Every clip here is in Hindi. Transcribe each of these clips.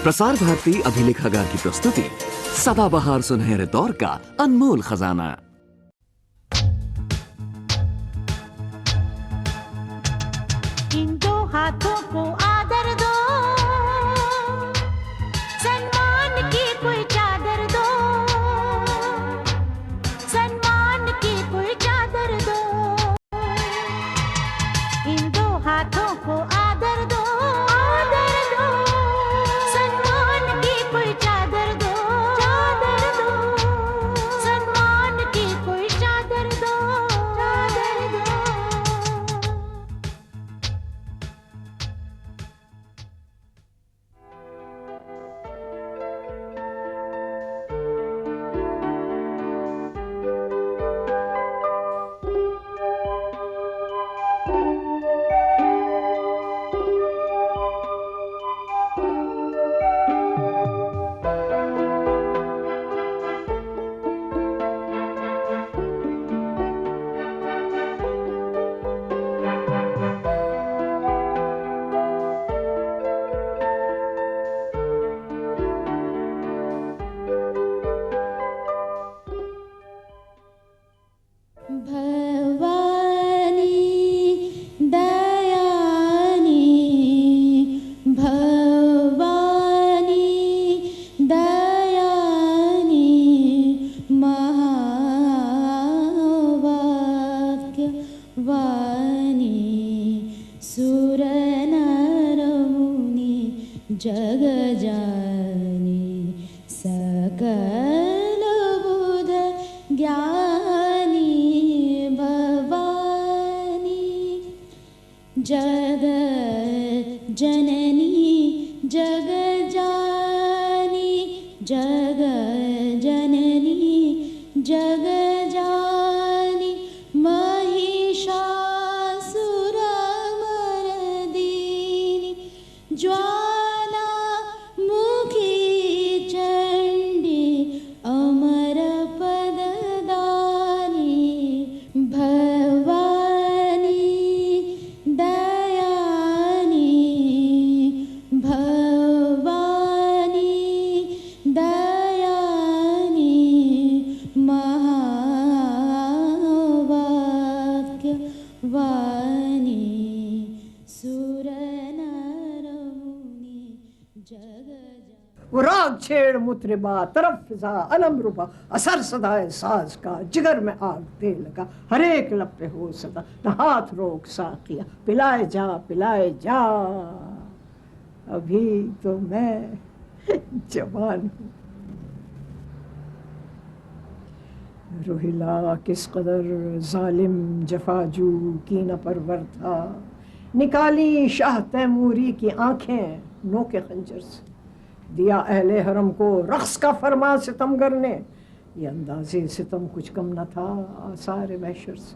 प्रसार भारती अभिलेखागार की प्रस्तुति सदाबहार सुनहरे दौर का अनमोल खजाना। इन दो हाथों को आदर दो, सम्मान की कोई चादर दो, सम्मान की कोई चादर दो। इन दो हाथों को आदर दो, आदर दो, सम्मान की कोई चादर दो, चादर दो, सम्मान की कोई चादर दो, चादर दो। जग जानी सकल बुध ज्ञानी भवानी, जग जननी जग जानी, जग जननी जग जानी, महिषासुरमर्दिनी, ज्वाला मुखी चंडी अमर पददानी, भवानी दयानी, भवानी दयानी, महावाक्य वाणी, सुर नर मुनि जग वो राग छेड़ मुतरिबा तरफ फिजा अलम रुबा, असर सदाए साज का जिगर में आग दे लगा, हर एक लब पे हो सदा न हाथ रोक साकिया, पिलाए जा अभी तो मैं जवान हूँ। रोहिला किस कदर जालिम जफाजू की न परवर था, निकाली शाह तैमूरी की आंखें नोके खंजर से, दिया अहले हरम को रक्स का फरमा सितमगर ने, ये अंदाज़े सितम कुछ कम न था आसार महशर से।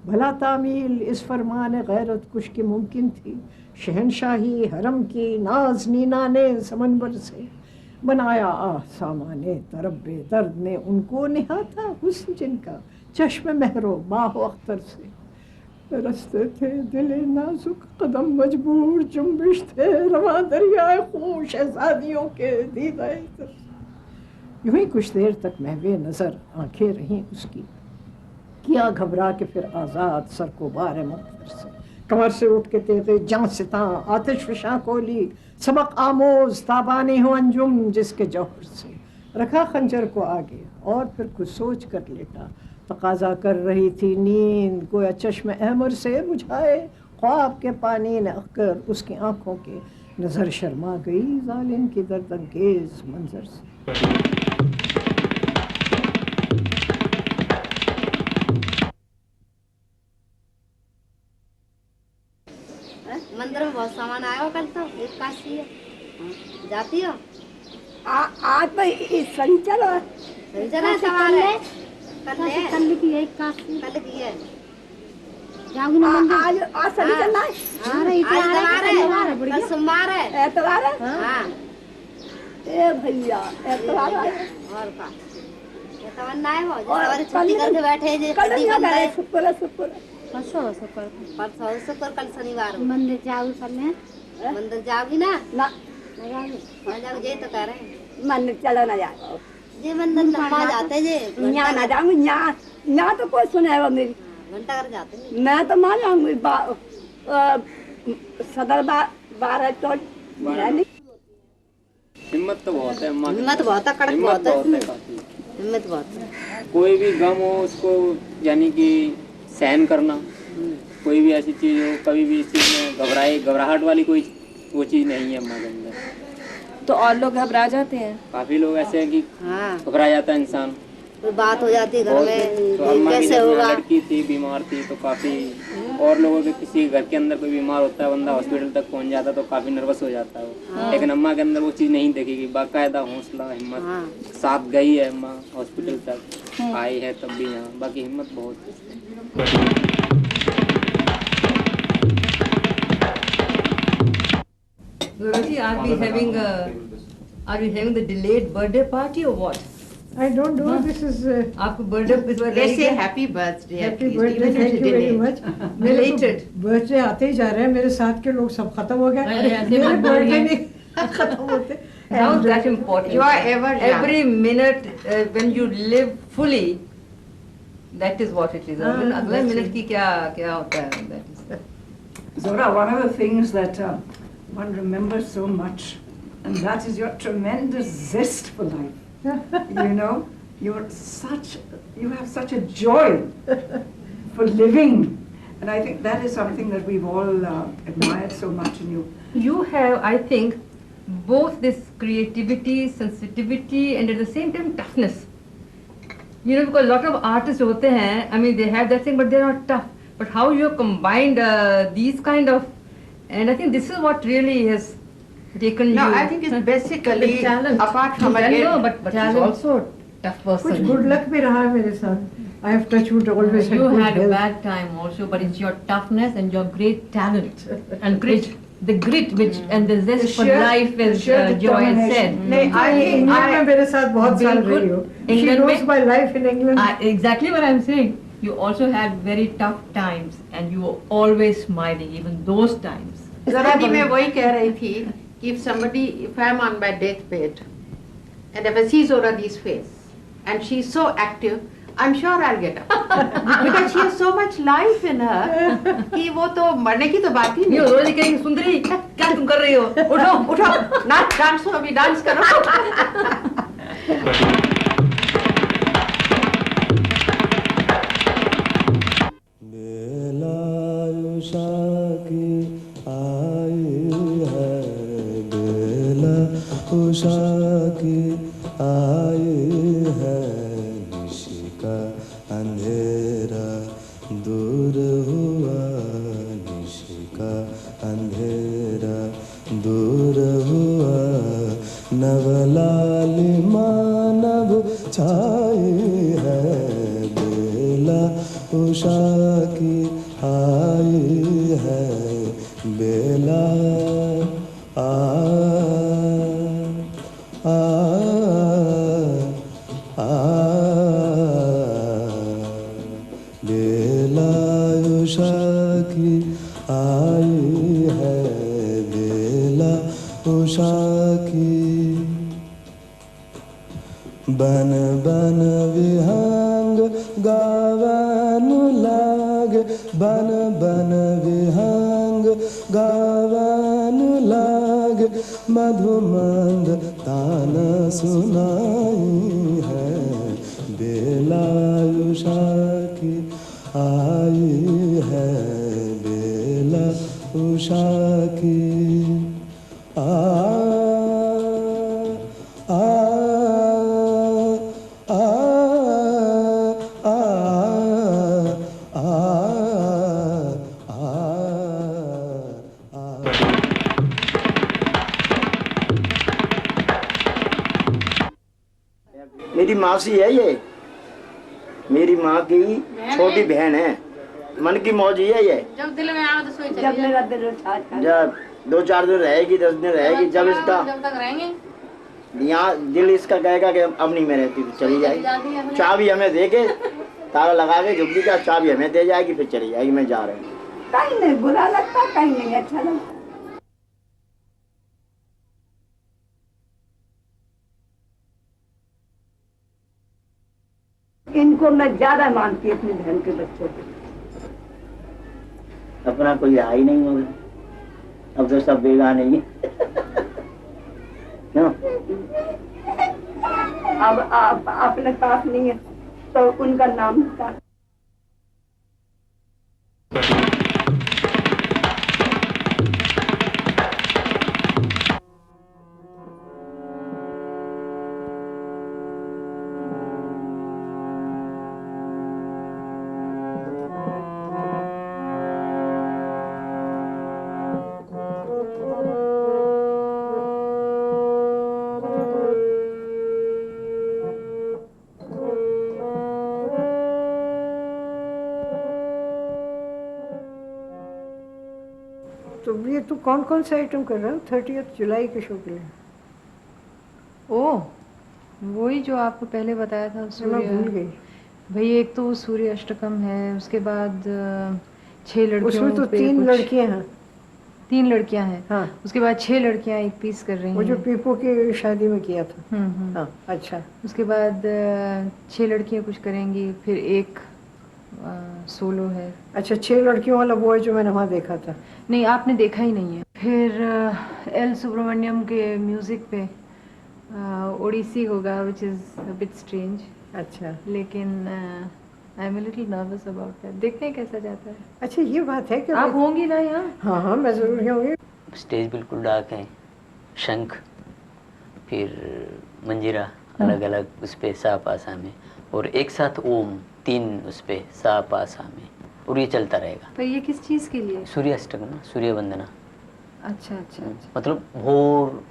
भला तामील इस फरमान गैरत कुछ की मुमकिन थी, शहनशाही हरम की नाज नीना ने समनबर से, बनाया सामाने तरब्बे दर्द ने उनको, निहाता हुस्न जिनका चश्म महरो बाहो अख्तर से, रस्ते थे दिले नाजुक कदम मजबूर जुम्बिश थे रवा दरियाए खून शहजादियों के दीदाए तरस। यूं ही कुछ देर तक महवे नजर आंखें रहीं उसकी, किया घबरा के फिर आजाद सर को बारे मुख्तर से, कमर से उठ के तेगे जां सिता आतिश फिशा कोली, सबक आमोज ताबानी हो अंजुम जिसके जौहर से, रखा खंजर को आगे और फिर कुछ सोच कर लेटा, तकाजा कर रही थी नींद गोया चश्म अहमर से बुझाए, ख्वाब के पानी ने अक्कर उसकी आंखों के, नजर शर्मा गई जालिम की दर्दंगेज मंजर से। मंदिर में बहुत सामान आया हो कल तो, एक काशी है जाती हो? आज तो शनिचर है, शनिचर है सवार है, कल की है काशी, कल की है जाऊंगी ना मंदिर। आज शनिचर है, अरे इतवार है, कल सोमवार है, एतवार है। हाँ ए भैया एतवार है और का ये तमन्ना है वो जो सवारी छुट्टी करके बैठे जे कल छुट्टी बंद है। शुक्र परसों शुक्र कल शनिवार मंदिर जाऊँ कल मंदिर जाओगी ना? ना जाओ जे तो कह रहे हैं मन चलो ना जाओ जे मंदिर वहाँ जाते जे यहाँ ना जाऊंगी यहाँ तो कोई सुनेगा मेरी घंटा घर जाते हैं मैं तो मान जाऊंगी सदर बारह चौथ हिम्मत तो बहुत है अम्मा की। हिम्मत बहुत है कड़क हिम्मत बहुत है बहुत है काफी। हिम्मत बहुत है कोई भी गम हो उसको यानी कि सहन करना, कोई भी ऐसी चीज हो कभी भी इस चीज में घबराहट वाली कोई वो चीज नहीं है अम्मा के अंदर। तो और लोग घबरा जाते हैं। काफी लोग ऐसे हैं कि हाँ घबरा जाता है इंसान। कोई बात हो जाती है घर बहुत में तो अम्मा की कैसे जब होगा लड़की थी बीमार थी तो काफी और लोगों के किसी घर के अंदर कोई बीमार होता है बंदा हॉस्पिटल तक पहुंच जाता है तो काफी नर्वस हो जाता है वो। लेकिन अम्मा के अंदर वो चीज नहीं देखेगी, बाकायदा हौसला हिम्मत हाँ साथ गई है अम्मा हॉस्पिटल तक आई है तब भी यहाँ, बाकी हिम्मत बहुत है। Gurvaji, are we having the delayed birthday party or what? I don't know, this is आपको birthday इस बार Let's say रहेगा? happy birthday. Happy at least, birthday, even if thank it's you very delayed. Much. Belated. Birthday आते ही जा रहे हैं, मेरे साथ के लोग सब खत्म हो गए। अरे, ऐसे मेरे मत बोलिए। बर्थडे नहीं खत्म होते। How is that important? You are ever young. Every minute when you live fully, that is what it is. I mean, अगले that's minute it. की क्या होता है? That is. Zora, one of the things that one remembers so much, and that is your tremendous zest for life. You know, you have such a joy for living, and I think that is something that we've all admired so much in you. You have, I think, both this creativity, sensitivity, and at the same time toughness. You know, because a lot of artists होते हैं, I mean, they have that thing, but they're not tough. But how you have combined these kind of, and I think this is what really has taken No, you. I think it's basically talent. apart from I again. know, but she's also a tough कुछ person. गुड लक भी रहा है मेरे साथ। I have touched wood always had You good had a health. bad time also, but it's your toughness and your great talent and grit. The grit which and the zest for sheer- life, as sheer Joy has determination. said. नहीं, इंग्लैंड में मेरे साथ बहुत साल बिल्कुल। रही हो। She इंग्लैंड knows में- my life in England. Exactly what I'm saying. You also had very tough times, and you were always smiling, even those times. Zara ji, मैं वही कह रही थी कि if I'm on my deathbed and if I see Zora Di's face and she's so active, I'm sure I'll get up because she has so much life in her कि वो तो मरने की तो बात ही ये नहीं। रोज कहेंगे सुंदरी क्या तुम कर रही हो? उठो उठो नाच डांस हो अभी डांस करो। बेला उषा की आई है, बेला उषा की आई है, निशी का अंधेरा दूर हुआ, निशी का अंधेरा दूर हुआ, नवलाली मानव छाई है, बेला उषा की आई है, बेला आ आ आ बेला उषा की आई है, बेला उषा की बन बन विहंग गावन लाग, बन बन विहंग गावन लाग, मधुमंद तान सुनाई है, बेला उषा की आई है, बेला उषा की आ मेरी मासी है ये, मेरी माँ की छोटी बहन है, मन की मौज ही है ये। जब दिल में आवे तो सोई जब मेरा दिल उठा जब 2-4 दिन रहेगी, 10 दिन रहेगी, जब इसका जब तक रहेंगे यहाँ दिल इसका कहेगा कि अब नहीं मैं रहती तो चली जाएगी। चाबी हमें दे के ताला लगा के झुग्गी का चाबी हमें दे जाएगी, फिर चली जाएगी, मैं जा रहा हूँ। कहीं नहीं बुरा लगता, कहीं नहीं अच्छा लगता। उनको मैं ज्यादा मानती हूँ अपनी बहन के बच्चों को। अपना कोई रहा ही नहीं होगा, अब तो सब बेगाने ही क्यों? अब आप अपने पास नहीं है तो उनका नाम बता। तो ये तो कौन कौन सा आइटम कर रहा है 30 जुलाई के शो के लिए? ओह, वही जो आपको पहले बताया था मैं भूल गई। भाई एक तो सूर्य अष्टकम है, उसके बाद 6 लड़कियों उसमें तो 3 लड़कियां हैं। 3 लड़कियां हैं, हाँ। उसके बाद 6 लड़कियां एक पीस कर रही हैं, वो जो पीपो की शादी में किया था। हाँ, अच्छा। उसके बाद 6 लड़कियां कुछ करेंगी, फिर एक सोलो है। अच्छा, 6 लड़कियों वाला वो है जो मैंने वहाँ देखा था। नहीं, आपने देखा ही नहीं है। फिर एल सुब्रमण्यम के म्यूजिक पे ओडिसी होगा, which is a bit strange. अच्छा, लेकिन I am a little nervous about that. देखते हैं कैसा जाता है। अच्छा, ये बात है कि आप होंगी ना यहाँ? हाँ हाँ, मैं जरूर होंगी। स्टेज बिल्कुल डार्क है, शंख, फिर मंजीरा अलग अलग उस पे सा पासा में, और एक साथ ओम 3 उस पे सा पासा में, और ये चलता रहेगा। पर ये किस चीज़ के लिए? सूर्याष्टक ना, सूर्य वंदना। अच्छा अच्छा अच्छा। मतलब भोर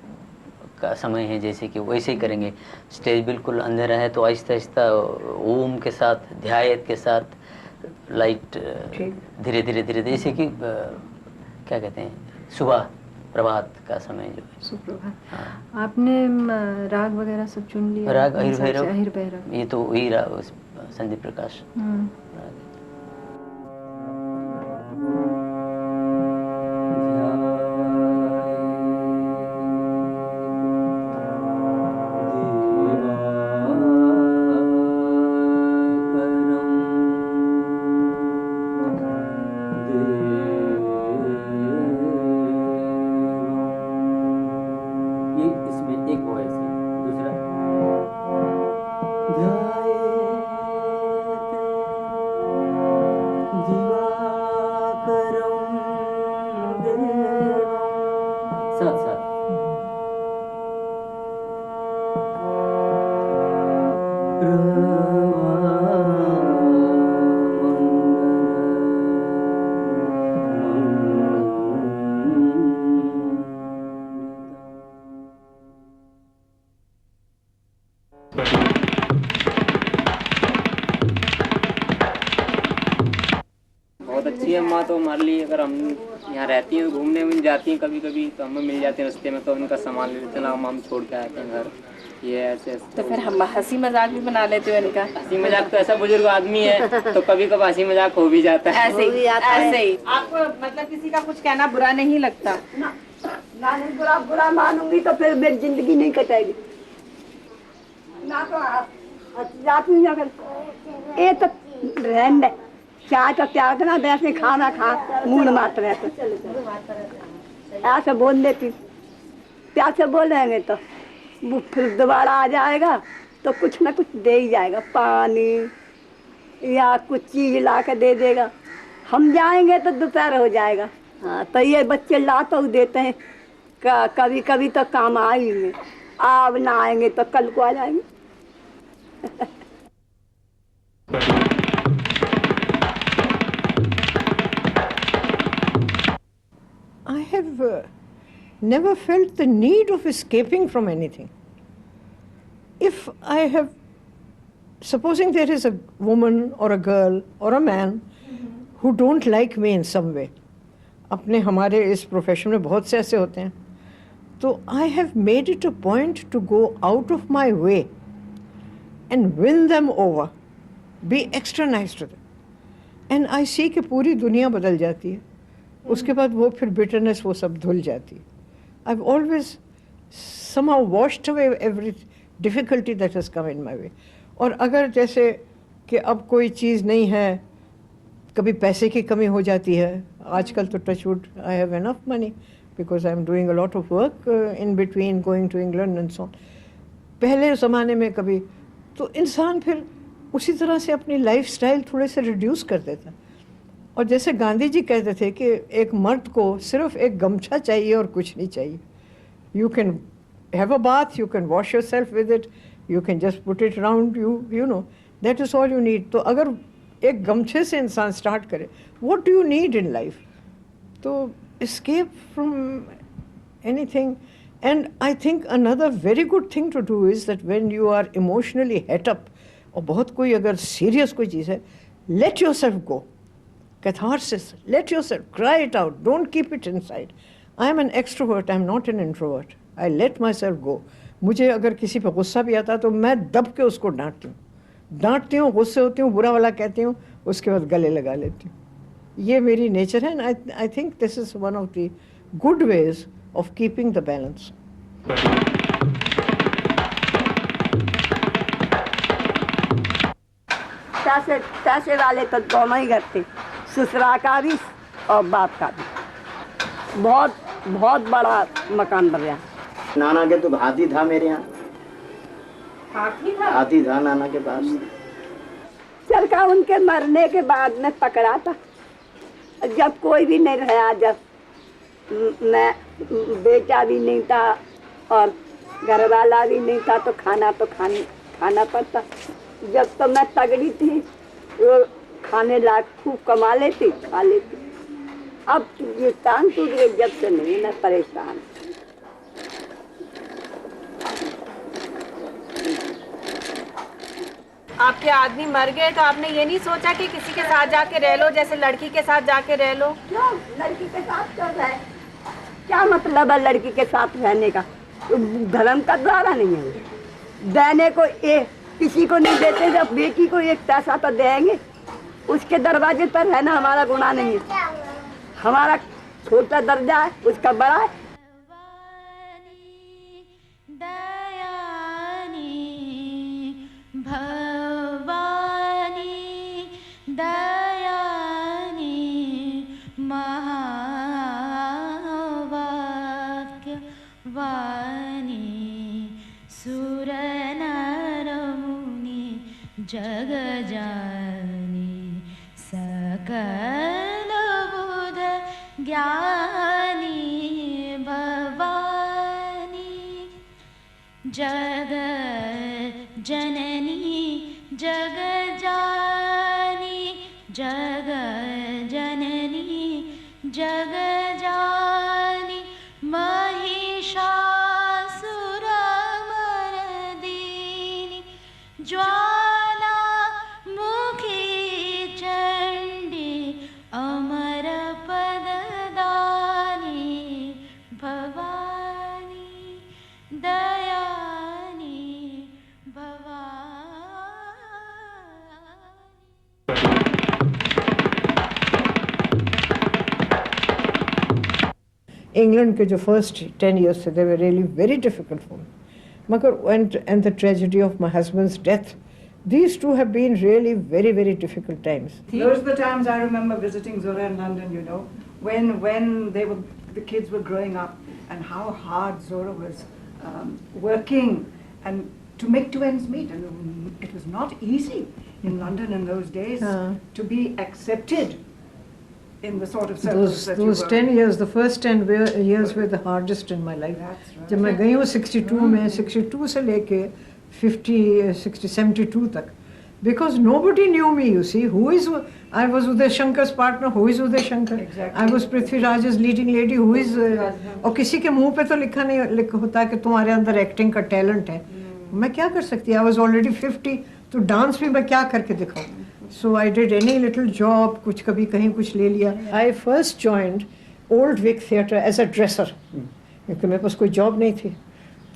का समय है, जैसे कि वैसे ही करेंगे। स्टेज बिल्कुल अंधेरा है तो आहिस्ता आहिस्ता ओम के साथ, ध्यायत के साथ, लाइट धीरे धीरे धीरे, जैसे कि क्या कहते हैं, सुबह प्रभात का समय जो है। सुप्रभात। आपने राग वगैरह सब चुन लिया? राग अहिर भैरव। अहिर भैरव, ये तो वही राग, संदीप प्रकाश। बहुत अच्छी है अम्मा तो हमारे लिए। अगर हम यहाँ रहती हैं, घूमने में जाती हैं कभी कभी, तो हमें मिल जाते हैं रास्ते में, तो उनका सामान ले लेते हैं, हम छोड़ के आते हैं घर। ये ऐसे तो फिर हम हंसी मजाक भी बना लेते हो इनका? हंसी मजाक तो ऐसा बुजुर्ग आदमी है तो कभी कभी हंसी मजाक हो भी जाता है। ऐसे ही ऐसे ही। आपको मतलब किसी का कुछ कहना बुरा नहीं लगता? ना बुरा बुरा मानूंगी तो फिर मेरी जिंदगी नहीं कटेगी ना। तो जाती हूँ अगर ये तो रहन दे, चाय तो प्यार करना, वैसे खाना खा, मूड मारते रहते ऐसे बोल देती। प्यार से बोलेंगे तो वो फिर दोबारा आ जाएगा तो कुछ ना कुछ दे ही जाएगा, पानी या कुछ चीज ला के दे देगा। हम जाएंगे तो दोपहर हो जाएगा। हाँ, तो ये बच्चे ला तो देते हैं, कभी कभी तो काम आएंगे, अब ना आएंगे तो कल को आ जाएंगे। I have never felt the need of escaping from anything. If I have, supposing there is a woman or a girl or a man who don't like me in some way, अपने हमारे इस प्रोफेशन में बहुत से ऐसे होते हैं, तो I have made it a point to go out of my way and win them over, be extra nice to them, and I see कि पूरी दुनिया बदल जाती है। उसके बाद वो फिर bitterness वो सब धुल जाती है। I've always somehow washed away every difficulty that has come in my way. और अगर जैसे कि अब कोई चीज़ नहीं है, कभी पैसे की कमी हो जाती है। आजकल तो touchwood I have enough money because I am doing a lot of work in between going to England and so on. पहले ज़माने में कभी तो इंसान फिर उसी तरह से अपनी लाइफस्टाइल थोड़े से रिड्यूस कर देता। और जैसे गांधी जी कहते थे कि एक मर्द को सिर्फ एक गमछा चाहिए और कुछ नहीं चाहिए। You can have a bath, you can wash your self with it, you can just put it around you know, that is all you need. तो अगर एक गमछे से इंसान स्टार्ट करे, what do you need in life? तो escape from anything. And I think another very good thing to do is that when you are emotionally het up, और बहुत कोई अगर serious कोई चीज़ है, let yourself go. Catharsis, let yourself cry it out. Don't keep it inside. I am an extrovert. I am not an introvert. I let myself go. मुझे अगर किसी पे गुस्सा भी आता है तो मैं दब के उसको डांटती हूँ, गुस्से होती हूँ, बुरा वाला कहती हूँ, उसके बाद गले लगा लेती हूँ। ये मेरी नेचर है। And I think this is one of the good ways of keeping the balance. पैसे वाले तो दोनों ही करते, ससुरा का भी और बाप का भी। बहुत बहुत बड़ा मकान बन गया। नाना के तो हाथी था मेरे यहाँ, हाथी था नाना के पास। चरखा उनके मरने के बाद में पकड़ा था, जब कोई भी नहीं रहा, जब मैं बेटा भी नहीं था और घर वाला भी नहीं था, तो खाना पड़ता। जब तो मैं तगड़ी थी वो खाने लायक खूब कमा लेती, खा लेती। अब ये टांग टूट गई, जब से नहीं, मैं परेशान। आपके आदमी मर गए तो आपने ये नहीं सोचा कि किसी के साथ जाके रह लो, जैसे लड़की के साथ जाके रह लो? क्यों लड़की के साथ क्यों रहे? क्या मतलब है लड़की के साथ रहने का? धर्म का द्वारा नहीं है। देने को किसी को नहीं देते, जब बेटी को एक पैसा तो देंगे। उसके दरवाजे पर रहना हमारा गुनाह नहीं है। हमारा छोटा दर्जा है, उसका बड़ा है। जग जानी सकल बुध ज्ञानी भवानी, जग जननी जग जानी, जग जननी जग जानी, महिषासुर मर्दिनी, ज्वाला मुखी चंडी, अमर पददानी, भवानी दयानी भवानी। इंग्लैंड के जो फर्स्ट 10 years थे, they were really very difficult for me. मगर and the tragedy of my husband's death, these two have been really very, very difficult times. Those are the times I remember visiting Zora in London, you know, when the kids were growing up, and how hard Zora was working and to make two ends meet. And it was not easy in London in those days to be accepted in the sort of circles that you were. Those 10 years, the first 10 years were the hardest in my life. That's right. जब मैं गई हूँ 62 में, 62 से लेके 50, 60, 72 तक, because nobody knew me, you see. I was Uday Shankar's partner. Who is Uday Shankar? Exactly. I was Prithvi Raj's leading lady. Who is? और किसी के मुंह पे तो लिखा नहीं होता कि तुम्हारे अंदर एक्टिंग का टैलेंट है। मैं क्या कर सकती? I was already 50, तो डांस में मैं क्या करके दिखाऊं? So I did any little job, कुछ कभी कहीं कुछ ले लिया। I first joined Old Vic Theatre as a dresser, क्योंकि मेरे पास कोई जॉब नहीं थी।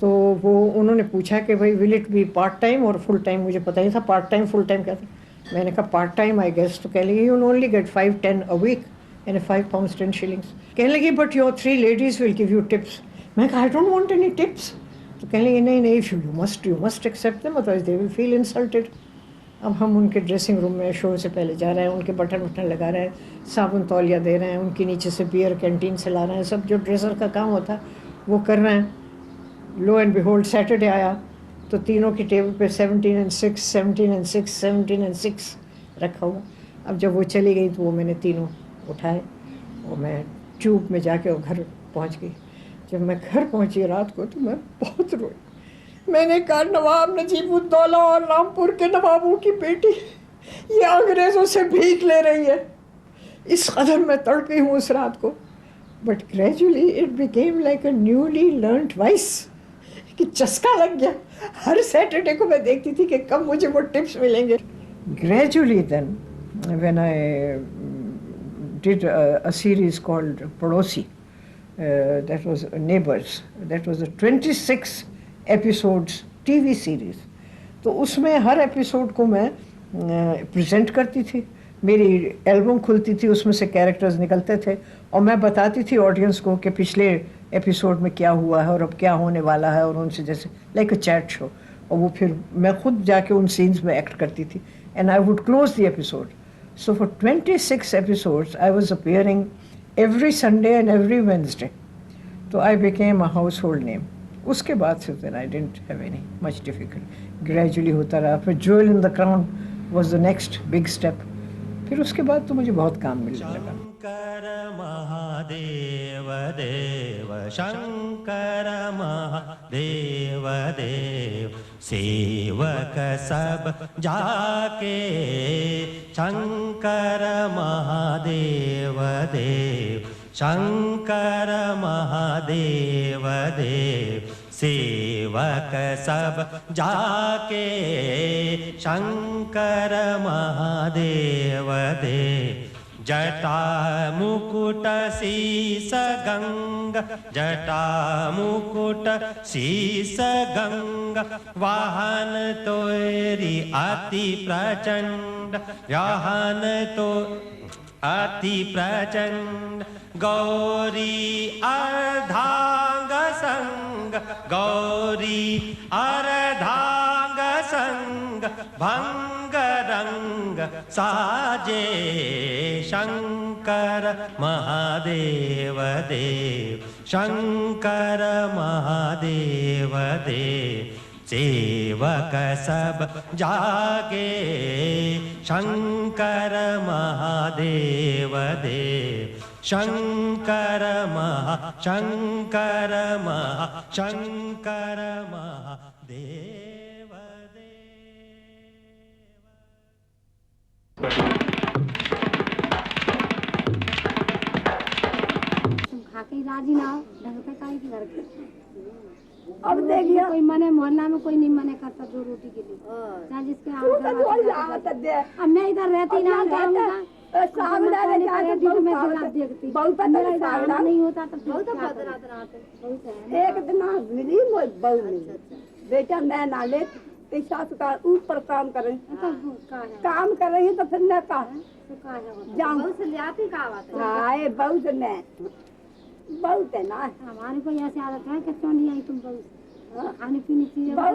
तो वो उन्होंने पूछा कि भाई will it be part time और फुल टाइम? मुझे पता नहीं था पार्ट टाइम फुल टाइम क्या था। मैंने कहा पार्ट टाइम आई गेस। तो कहने लगी you will only get 5-10 a week यानी 5 pounds 10 shillings। कहने लगी but your 3 ladies will give you tips. मैं कहा I don't want any tips. तो कहने लगी नहीं you must accept them otherwise they will feel insulted. अब हम उनके ड्रेसिंग रूम में शो से पहले जा रहे हैं, उनके बटन वटन लगा रहे हैं, साबुन तौलिया दे रहे हैं, उनके नीचे से बियर कैंटीन से ला रहे हैं, सब जो ड्रेसर का काम होता है वो कर रहे हैं। लो एंड बिहोल्ड सैटरडे आया तो तीनों की टेबल पे 17 and 6, 17 and 6, 17 and 6 रखा हुआ। अब जब वो चली गई तो वो मैंने तीनों उठाए और मैं ट्यूब में जाके वो घर पहुंच गई। जब मैं घर पहुंची रात को तो मैं बहुत रोई। मैंने कहा नवाब नजीबुद्दौला और रामपुर के नवाबों की बेटी ये अंग्रेज़ों से भीख ले रही है। इस कदर मैं तड़पी हूँ उस रात को। But gradually it became like a newly learned vice कि चस्का लग गया। हर सैटरडे को मैं देखती थी कि कब मुझे वो टिप्स मिलेंगे। Gradually then when I did a series called Padosi, that was Neighbors, that was a 26 episodes TV series। तो उसमें हर एपिसोड को मैं प्रेजेंट करती थी, मेरी एल्बम खुलती थी, उसमें से कैरेक्टर्स निकलते थे और मैं बताती थी ऑडियंस को कि पिछले एपिसोड में क्या हुआ है और अब क्या होने वाला है, और उनसे जैसे लाइक अ चैट शो। और वो फिर मैं खुद जाके उन सीन्स में एक्ट करती थी and I would close the episode. So for 26 episodes I was appearing every Sunday and every Wednesday। तो I became a household name। उसके बाद से then I didn't have any much difficulty। gradually होता रहा। फिर Jewel in the Crown was the next big step। फिर उसके बाद तो मुझे बहुत काम मिलने लगा। शंकर महादेव देव, शंकर महादेव देव, सेवक सब जाके शंकर महादेव देव, शंकर महादेव देव, सेवक सब जाके शंकर महादेव देव। जटा मुकुट शीस गंग, जटा मुकुट शीस गंग, वाहन तोरी अति प्रचंड, वाहन तो अति प्रचंड, गौरी अर्धांग संग, गौरी अर्धांग संग, भंग रंग साजे शंकर महादेव देव, शंकर महादेव देव, सेवक सब जागे शंकर महादेव देव, शंकर शंकर शंकर महादेव तुम खा के राजी ना हो, ढंग से काहे की लड़के। अब देखिए कोई मने मोहल्ला में कोई नहीं मने करता दो रोटी के लिए, चाहे जिसके अब मैं इधर रहती ना नहीं होता तो एक दिन मिली बहू नहीं, बेटा मैं ना ले सासु का ऊपर काम कर रही, काम कर रही है तो फिर मैं कहा जाऊँ से ले आती का बात है। हाँ बहुत मैं बहुत है ना, हमारे को ऐसी आदत है कि क्यों नहीं आई तुम बहुत खाने पीने चीजें बहुत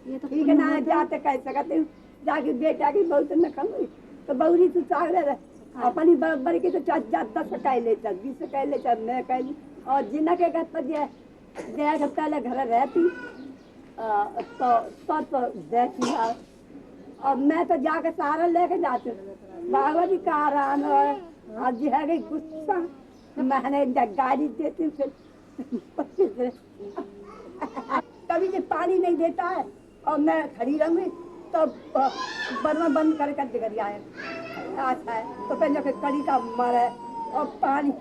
ये तो ठीक है ना, जाते कैसे करते जाके बेटा की बहुत न खाऊंगी तो बहुरी तू चाह रहे अपनी बराबर की तो 10 कह ले 20 कह ले मैं कह ली। और जिन्ना के घर पर जय पहले घर रहती तो देखी और मैं तो जाके सारा लेके जाती बाबा जी का आराम और जी है गई गुस्सा, मैंने गाड़ी देती फिर कभी जब पानी नहीं देता है और मैं खड़ी रहूंगी तो बर्मा बंद करके घर आए अच्छा है तो पहले फिर कड़ी का मारे और पानी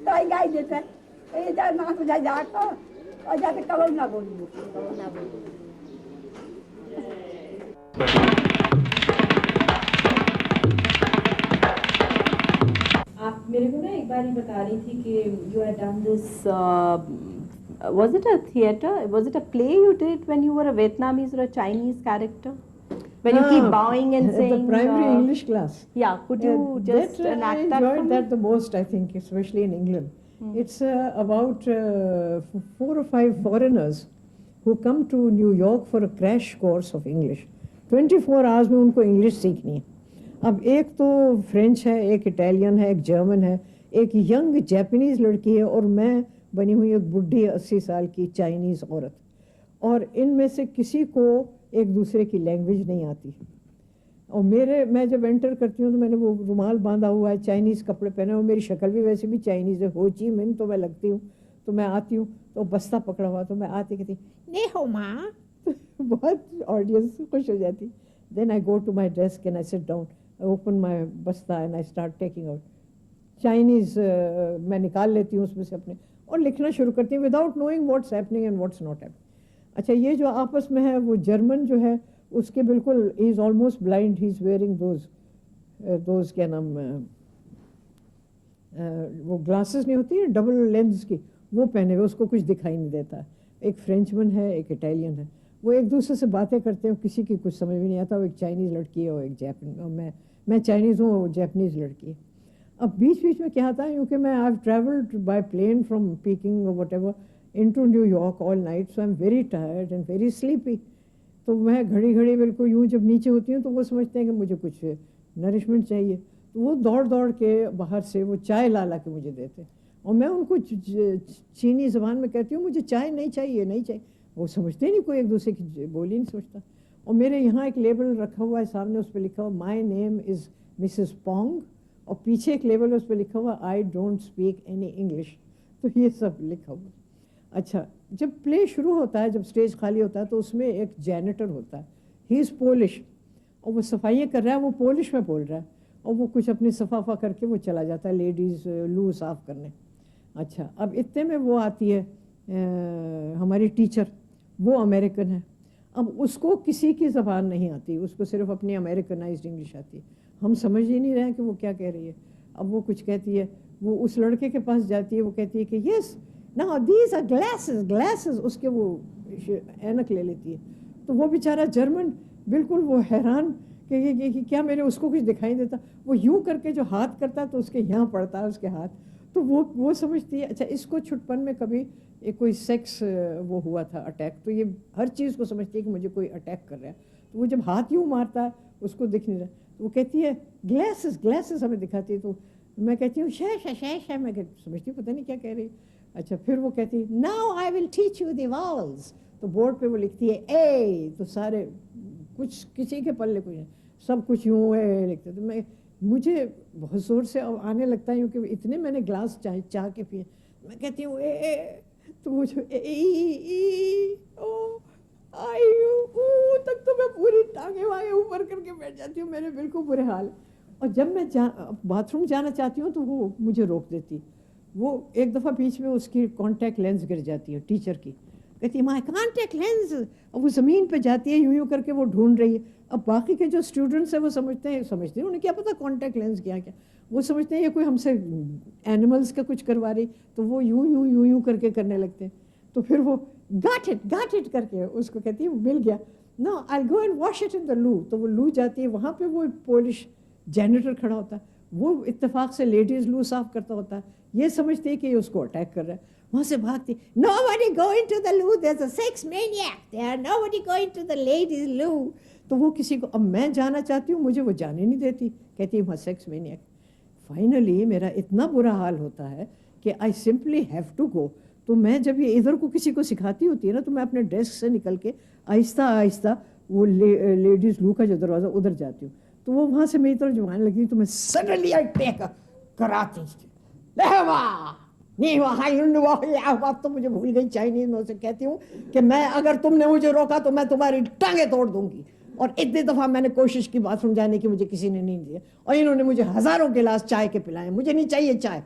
तो गाय देते ये जा ना बुझा जाकर और जाके कब ना बोली आप मेरे को ना एक बार ही बता रही थी कि you had done this was it a theater, was it a play you did when you were a Vietnamese or a Chinese character, when you keep bowing and saying the primary English class. Yeah, could you just enact that? I enjoyed that the most, I think, especially in England. It's about 4 or 5 foreigners who come to New York for a crash course of English. 24 hours में उनको इंग्लिश सीखनी है। अब एक तो फ्रेंच है, एक इटालियन है, एक जर्मन है, एक यंग जापानीज़ लड़की है, और मैं बनी हुई एक बुढ़ी 80 साल की चाइनीज़ औरत। और इनमें से किसी को एक दूसरे की लैंग्वेज नहीं आती। और मैं जब एंटर करती हूँ तो मैंने वो रुमाल बांधा हुआ है, चाइनीज़ कपड़े पहने, और मेरी शक्ल भी वैसे भी चाइनीज़ है, हो ची मिन तो मैं लगती हूँ। तो मैं आती हूँ तो बस्ता पकड़ा हुआ, तो मैं आती कहती ने हो माँ, बहुत ऑडियंस खुश हो जाती। Then I go to my desk and I sit down, I open my बस्ता and I start taking out Chinese. मैं निकाल लेती हूँ उसमें से अपने, और लिखना शुरू करती हूँ without knowing what's happening and what's not happening. अच्छा, ये जो आपस में है, वो जर्मन जो है उसके बिल्कुल he is almost blind, he is wearing those क्या नाम, वो ग्लासेस नहीं होती है डबल लेंस की, वो पहने हुए, उसको कुछ दिखाई नहीं देता। एक फ्रेंचमैन है, एक इटालियन है, वो एक दूसरे से बातें करते हैं, किसी की कुछ समझ में नहीं आता। वो एक चाइनीज़ लड़की है और एक जापानी, और मैं चाइनीज़ हूँ, वो जापानीज़ लड़की है। अब बीच बीच में क्या था, क्योंकि मैं I have travelled by plane from Peking और whatever into New York all night, so I am very tired and very sleepy. तो मैं घड़ी घड़ी बिल्कुल यूँ जब नीचे होती हूँ तो वो समझते हैं कि मुझे कुछ नरिशमेंट चाहिए, तो वो दौड़ दौड़ के बाहर से वो चाय ला के मुझे देते, और मैं उनको चीनी ज़बान में कहती हूँ मुझे चाय नहीं चाहिए, नहीं चाहिए। वो समझते नहीं, कोई एक दूसरे की बोली नहीं समझता। और मेरे यहाँ एक लेबल रखा हुआ है सामने, उस पर लिखा हुआ my name is Mrs Pong, और पीछे एक लेबल उस पर लिखा हुआ I don't speak any English. तो ये सब लिखा हुआ। अच्छा, जब प्ले शुरू होता है, जब स्टेज खाली होता है, तो उसमें एक जैनेटर होता है, ही इज़ पोलिश, और वो सफाइयाँ कर रहा है, वो पोलिश में बोल रहा है, और वो कुछ अपनी सफाफा करके वो चला जाता है लेडीज़ लू साफ़ करने। अच्छा, अब इतने में वो आती है हमारी टीचर, वो अमेरिकन है। अब उसको किसी की ज़बान नहीं आती, उसको सिर्फ अपनी अमेरिकनाइज्ड इंग्लिश आती है। हम समझ ही नहीं रहे हैं कि वो क्या कह रही है। अब वो कुछ कहती है, वो उस लड़के के पास जाती है, वो कहती है कि yes now these are glasses, उसके वो ऐनक ले लेती है। तो वो बेचारा जर्मन बिल्कुल वो हैरान कि क्या मेरे उसको कुछ दिखाई देता। वो यूँ करके जो हाथ करता है तो उसके यहाँ पड़ता है उसके हाथ, तो वो समझती है। अच्छा, इसको छुटपन में कभी एक कोई सेक्स वो हुआ था अटैक, तो ये हर चीज़ को समझती है कि मुझे कोई अटैक कर रहा है। तो वो जब हाथ यूँ मारता है उसको दिख नहीं रहा, तो वो कहती है ग्लासेस हमें दिखाती है। तो मैं कहती हूँ शे मैं समझती हूँ पता नहीं क्या कह रही। अच्छा, फिर वो कहती है now I will teach you the vowels, तो बोर्ड पे वो लिखती है ए, तो सारे कुछ किसी के पल्ले कुछ नहीं, सब कुछ यूँ है लिखते। तो मुझे बहुत ज़ोर से आने लगता है, क्योंकि इतने मैंने ग्लास चाह के पिए। मैं कहती हूँ ए, तो मुझे तक तो मैं पूरी टांगे वागे ऊपर करके बैठ जाती हूँ, मेरे बिल्कुल बुरे हाल। और जब मैं बाथरूम जाना चाहती हूँ तो वो मुझे रोक देती। वो एक दफ़ा बीच में उसकी कॉन्टैक्ट लेंस गिर जाती है टीचर की, कहती है माय कॉन्टैक्ट लेंस, और वो ज़मीन पे जाती है, यूँ करके वो ढूंढ रही है। अब बाकी के जो स्टूडेंट्स हैं वो समझते हैं उन्हें क्या पता कॉन्टैक्ट लेंस क्या, वो समझते हैं ये कोई हमसे एनिमल्स का कुछ करवा रही, तो वो यूँ करके करने लगते हैं। तो फिर वो गॉट इट करके उसको कहती है मिल गया, no I go and wash it in the loo. तो वो लू जाती है, वहाँ पे वो पोलिश जैनेटर खड़ा होता है, वो इत्तेफाक से लेडीज़ लू साफ करता होता है, ये समझती है कि ये उसको अटैक कर रहा है। वहाँ से भागती, nobody going to the loo, there's a sex maniac there, nobody going to the ladies loo। तो वो किसी को, अब मैं जाना चाहती हूँ, मुझे वो जाने नहीं देती, कहती है वहाँ सेक्स मैनियक। फाइनली मेरा इतना बुरा हाल होता है कि I simply have to go. तो मैं जब ये इधर को किसी को सिखाती होती है ना, तो मैं अपने डेस्क से निकल के आहिस्ता वो लेडीज़ लू का जो दरवाज़ा उधर जाती हूँ, तो वो वहाँ से मेरी तरफ जब आने लगती, तो मैं सडनली आई टेक कराती नहीं अब तो मुझे भूल गई चाइनीज में। उसे कहती हूँ कि मैं, अगर तुमने मुझे रोका तो मैं तुम्हारी टांगे तोड़ दूंगी। और इतनी दफ़ा मैंने कोशिश की बाथरूम जाने की, मुझे किसी ने नहीं दिया, और इन्होंने मुझे हज़ारों गिलास चाय के पिलाए, मुझे नहीं चाहिए चाय,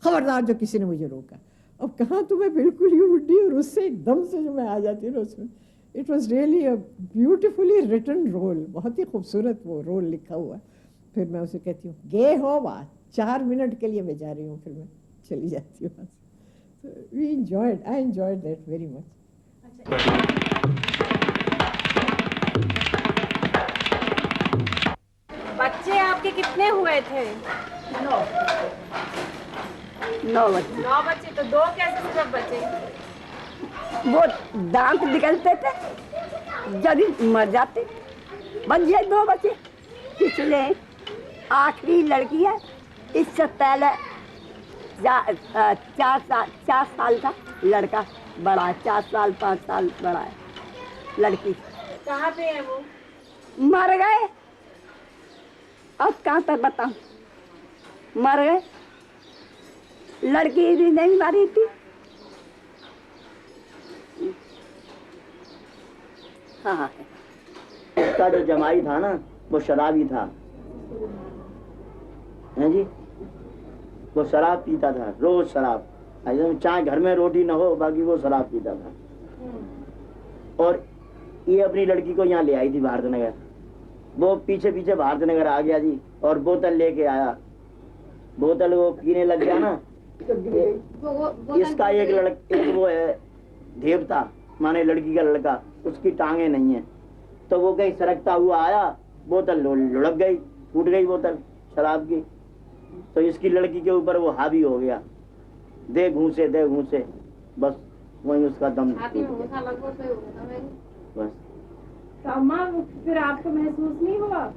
खबरदार जो किसी ने मुझे रोका। अब कहाँ तो मैं बिल्कुल ही बुढ़ी, और उससे एकदम से जो मैं आ जाती हूँ उसमें, it was really a beautifully written role, बहुत ही खूबसूरत वो रोल लिखा हुआ। फिर मैं उसे कहती हूँ गे हो बा, 4 मिनट के लिए मैं जा रही हूँ, फिर मैं चली जाती हूँ। I enjoyed that very much. बच्चे आपके कितने हुए थे? 9 बच्चे। 9 बच्चे, तो 2 कैसे सिर्फ बचे? वो दांत निकलते थे, जब मर जाते। बन गए 2 बच्चे, पिछले आखिरी लड़की है, इससे पहले 4 साल का लड़का बड़ा है, 4 साल 5 साल बड़ा है लड़की। कहाँ पे है वो? मर गए। अब कहाँ तक बताऊं, मर गए। लड़की भी नहीं मरी थी। हाँ, उसका जो जमाई था ना वो शराबी था, हैं जी, वो शराब पीता था, रोज शराब, चाहे घर में रोटी न हो बाकी वो शराब पीता था। और ये अपनी लड़की को यहाँ ले आई थी भारत नगर। वो पीछे पीछे भारत नगर आ गया जी, और बोतल लेके आया। बोतल वो पीने लग गया ना, इसका एक वो है देवता माने लड़की का लड़का, उसकी टांगे नहीं है, तो वो कहीं सरकता हुआ आया, बोतल लुढ़क गई, टूट गई बोतल शराब की। तो इसकी लड़की के ऊपर वो हावी हो गया, दे घूसे, बस वही उसका दम बस। तो अम्मा फिर आपको महसूस नहीं हुआ?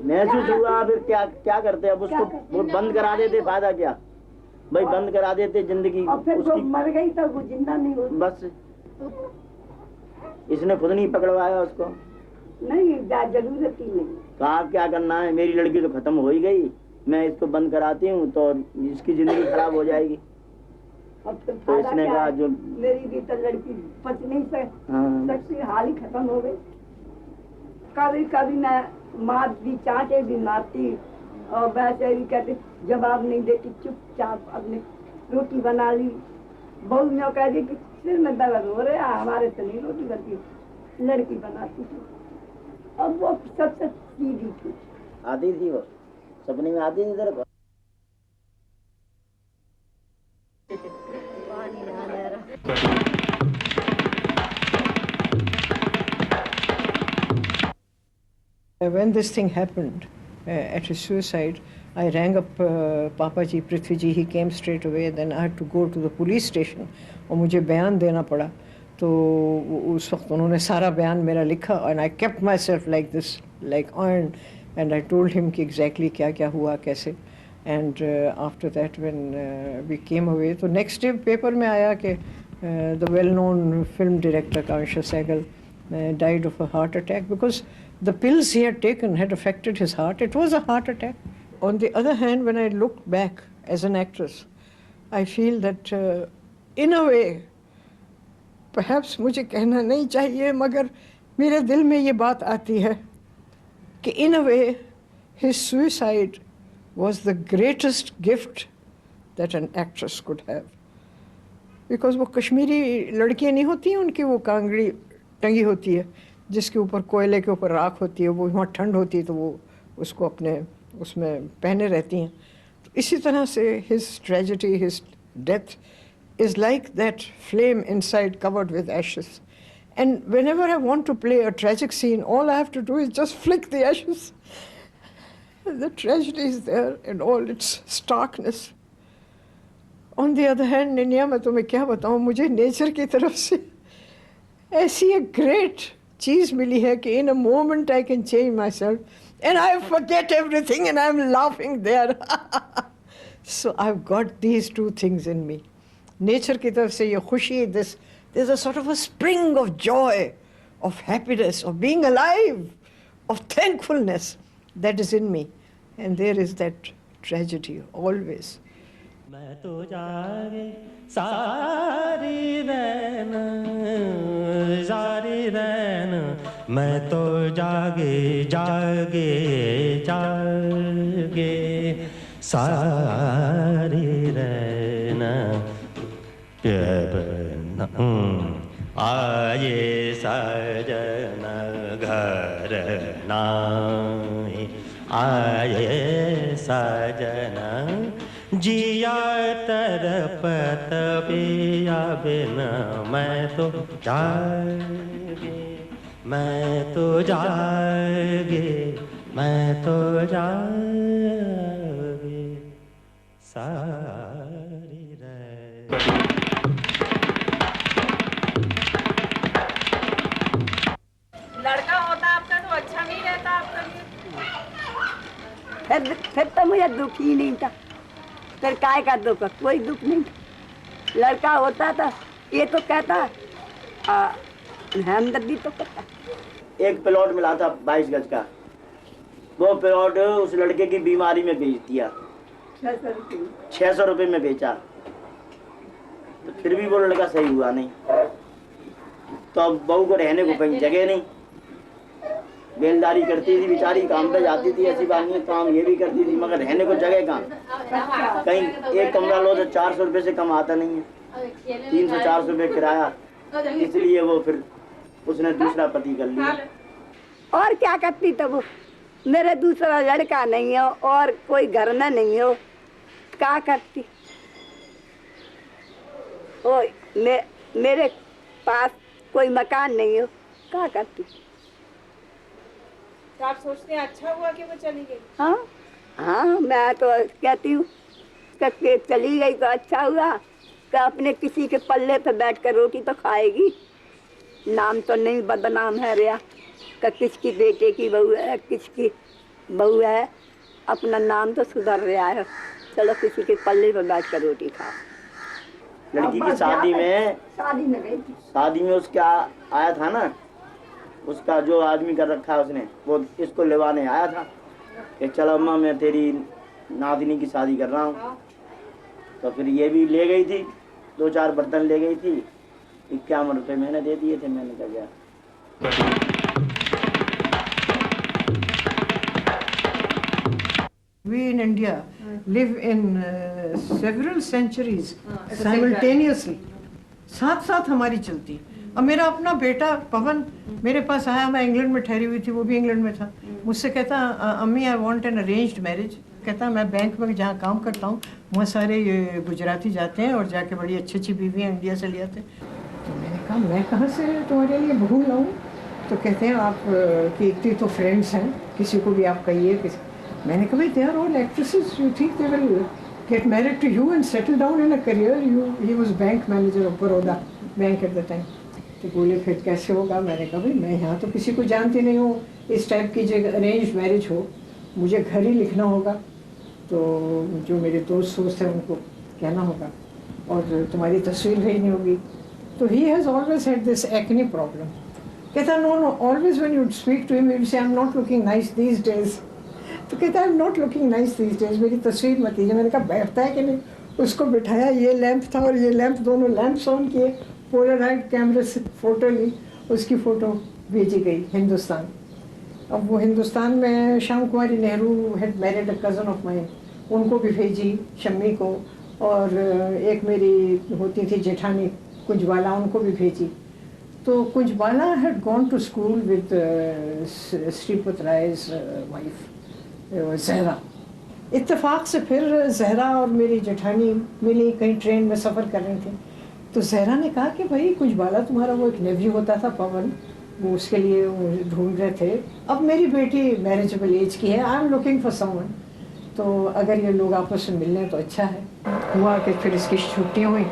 महसूस हुआ, फिर क्या करते, अब उसको वो बंद करा देते, फायदा क्या भाई, बंद करा देते जिंदगी। और फिर उसकी मर गई तो वो जिंदा नहीं हो, बस इसने खुद नहीं पकड़वाया उसको। नहीं, जरूरत ही नहीं। कहा क्या करना है, मेरी लड़की तो खत्म हो ही गई, मैं इसको बंद कराती हूँ तो इसकी जिंदगी खराब हो जाएगी। तो इसने कहा जो मेरी भी तो लड़की पच नहीं सकती, हाल ही खत्म हो गई। कभी कभी मैं मारती, चाटे भी मारती, और वैसे भी कहती, जवाब नहीं देती, चुपचाप अपने रोटी बना ली। बहू ने कह दी कि सिर में दर्द हो रहा है, हमारे से नहीं रोटी बनती, लड़की बनाती थी। अब वो सबसे सीधी थी, आती थी, वो सपने में आती थी तेरे को। When this thing happened at his suicide, I rang up Papa ji, Prithvi ji. He came straight away. Then I had to go to the police station और मुझे बयान देना पड़ा। तो उस वक्त उन्होंने सारा बयान मेरा लिखा, and I kept myself like this, like iron, and I told him कि exactly क्या क्या हुआ कैसे। And after that when we came away, तो next day paper में आया कि the well-known film director Kansha Sehgal died of a heart attack because the pills he had taken had affected his heart. It was a heart attack. On the other hand, when I look back as an actress, I feel that in a way, perhaps मुझे कहना नहीं चाहिए, मगर मेरे दिल में ये बात आती है कि in a way, his suicide was the greatest gift that an actress could have. Because वो कश्मीरी लड़कियाँ नहीं होती हैं, उनकी वो कांगड़ी टंगी होती है, जिसके ऊपर कोयले के ऊपर राख होती है, वो वहाँ ठंड होती है तो वो उसको अपने उसमें पहने रहती हैं। तो इसी तरह से his tragedy, his death is like that flame inside covered with ashes. And whenever I want to play a tragic scene, all I have to do is just flick the ashes. The tragedy is there in all its starkness. On the other hand, निनिया, मैं तुम्हें क्या बताऊँ, मुझे नेचर की तरफ से ऐसी एक great चीज़ मिली है कि in a moment I can change myself and I forget everything and I'm laughing there. So I've got these two things in me. Nature की तरफ से ये खुशी, there's a sort of a spring of joy, of happiness, of being alive, of thankfulness that is in me. And there is that tragedy always. मैं तो जागे सारी रहना, जारी रहना, मैं तो जागे जागे जागे सारी रहना। आये सजना घर नाई, आये सजना जिया तरपत पिया बिना, मैं तो जागे, मैं तो जागे, मैं तो जागे सारी मुझे दुख ही नहीं था। फिर काय का दुख, कोई दुख नहीं था। लड़का होता था ये तो कहता हमदर्दी तो करता। एक प्लॉट मिला था 22 गज का, वो प्लॉट उस लड़के की बीमारी में बेच दिया, 600 रुपये में बेचा। तो फिर भी वो लड़का सही हुआ नहीं, तो अब बहू को रहने को कहीं जगह नहीं। बेलदारी करती थी बेचारी, काम पे जाती थी, ऐसी बात नहीं, काम ये भी करती थी, मगर रहने को जगह कहाँ। कहीं एक कमरा लो तो 400 रुपये से कम आता नहीं है, 300-400 रुपये किराया। इसलिए वो फिर उसने दूसरा पति कर लिया। और क्या करती तब वो, मेरे दूसरा लड़का नहीं हो और कोई घर में नहीं हो, क्या करती। ओ मेरे पास कोई मकान नहीं हो, क्या करती। तो आप सोचते हैं अच्छा हुआ कि वो चली गई? हाँ हाँ, मैं तो कहती हूँ कि चली गई तो अच्छा हुआ, कि अपने किसी के पल्ले पे बैठ कर रोटी तो खाएगी। नाम तो नहीं बदनाम है रिया, कि किसकी बेटे की बहू है, किसकी बहू है, अपना नाम तो सुधर रहा है। चलो किसी के पल्ले पे बैठ कर रोटी खाओ। लड़की की शादी में गई थी। शादी में उसका आया था ना, उसका जो आदमी कर रखा है उसने, वो इसको लेवाने आया था कि चलो अम्मा मैं तेरी नादिनी की शादी कर रहा हूँ। तो फिर ये भी ले गई थी, 2-4 बर्तन ले गई थी, 51 रुपये मैंने दे दिए थे। मैंने कहा गया We in India live in several centuries simultaneously, साथ साथ हमारी चलती। अब मेरा अपना बेटा पवन मेरे पास आया, मैं इंग्लैंड में ठहरी हुई थी, वो भी इंग्लैंड में था। मुझसे कहता अम्मी I want an arranged marriage. कहता मैं बैंक में जहाँ काम करता हूँ वहाँ सारे ये गुजराती जाते हैं और जाके बड़ी अच्छी अच्छी बीवियाँ इंडिया से ले आते हैं। तो मैंने कहा मैं कहाँ से तुम्हारे लिए बहू लाऊँ। तो कहते हैं आप की इतनी तो फ्रेंड्स हैं, किसी को भी आप कहिए। किसी मैंने कहा भाई they are all actresses, you think they will get married to you and settle down in a career. He was bank manager of Baroda bank at the time. तो बोले फिर कैसे होगा। मैंने कहा भाई मैं यहाँ तो किसी को जानती नहीं हूँ, इस टाइप की जो अरेंज मैरिज हो मुझे घर ही लिखना होगा, तो जो मेरे दोस्त हैं उनको कहना होगा और तुम्हारी तस्वीर भेजनी होगी। तो he has always had this acne problem. कहता no always when you speak to him you say I am not looking nice these days. तो कहता है I am not looking nice these days, मेरी तस्वीर मत लीजिए। मैंने कहा बैठता है कि नहीं। उसको बिठाया, ये लैंप था और ये लैंप, दोनों लैंप्स ऑन किए, पोलराइड कैमरे से फ़ोटो ली, उसकी फ़ोटो भेजी गई हिंदुस्तान। अब वो हिंदुस्तान में Shyam Kumari Nehru had married a cousin of mine, उनको भी भेजी शम्मी को, और एक मेरी होती थी जेठानी कुंजवाला, उनको भी भेजी। तो Kunjwala had gone to school with Shripat Rai's wife Zahra. इत्तेफाक से फिर जहरा और मेरी जेठानी मिली, कहीं ट्रेन में सफ़र कर रही थी। तो जहरा ने कहा कि भाई कुंजवाला तुम्हारा वो एक नेव्यू होता था पवन, वो उसके लिए ढूंढ रहे थे। अब मेरी बेटी मैरिजेबल एज की है, I am looking for someone, तो अगर ये लोग आपस में मिलने तो अच्छा है। हुआ कि फिर इसकी छुट्टियाँ हुई,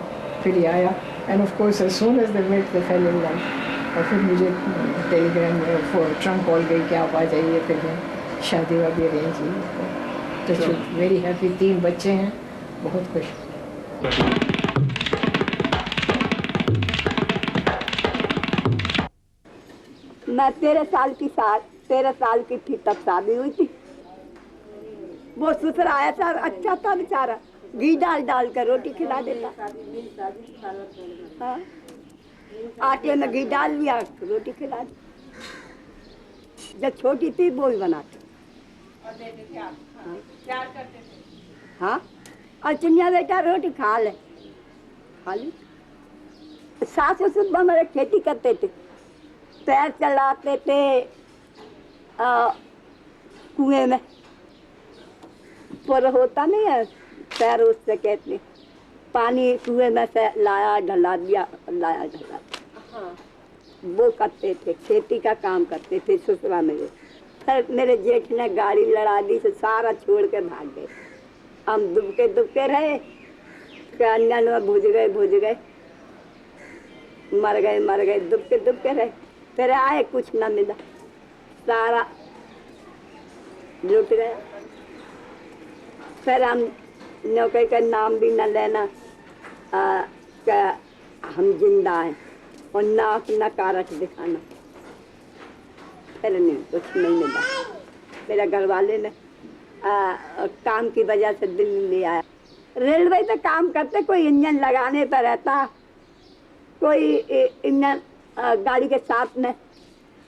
फिर ये आया and of course as soon as they met they fell in love. और फिर मुझे टेलीग्राम में ट्रंक कॉल गई कि आप आ जाइए, फिर मैं शादी वादी अरेंज हुई। तो वेरी हैप्पी, 3 बच्चे हैं, बहुत खुश। मैं 13 साल की थी तब शादी हुई थी। वो ससुर आया था, अच्छा था बेचारा, घी डाल कर रोटी खिला देता। हाँ, आटे में घी डाल लिया, रोटी खिला दी। जब छोटी थी वो ही बनाती। हाँ, और चिनिया बेटा रोटी खा ली। सास ससुर हमारे खेती करते थे, पैर चलाते थे कुएं में, पर होता नहीं है पैर, उससे कहते पानी कुएं में से लाया ढला दिया, लाया ढला। वो करते थे, खेती का काम करते थे ससुरा में। फिर मेरे जेठ ने गाड़ी लड़ा दी, से सारा छोड़ के भाग गए। हम दुबके रहे, अन्य में भुज गए, मर गए, दुबके रहे। फिर आए, कुछ न मिला, सारा लुट गया। फिर हम नौकरी का नाम भी न लेना कि हम जिंदा हैं और ना अपना कारक दिखाना। फिर नहीं कुछ नहीं मिला। मेरे घर वाले ने काम की वजह से दिल्ली ले आया। रेलवे पे काम करते, कोई इंजन लगाने पर रहता, कोई इंजन गाड़ी के साथ में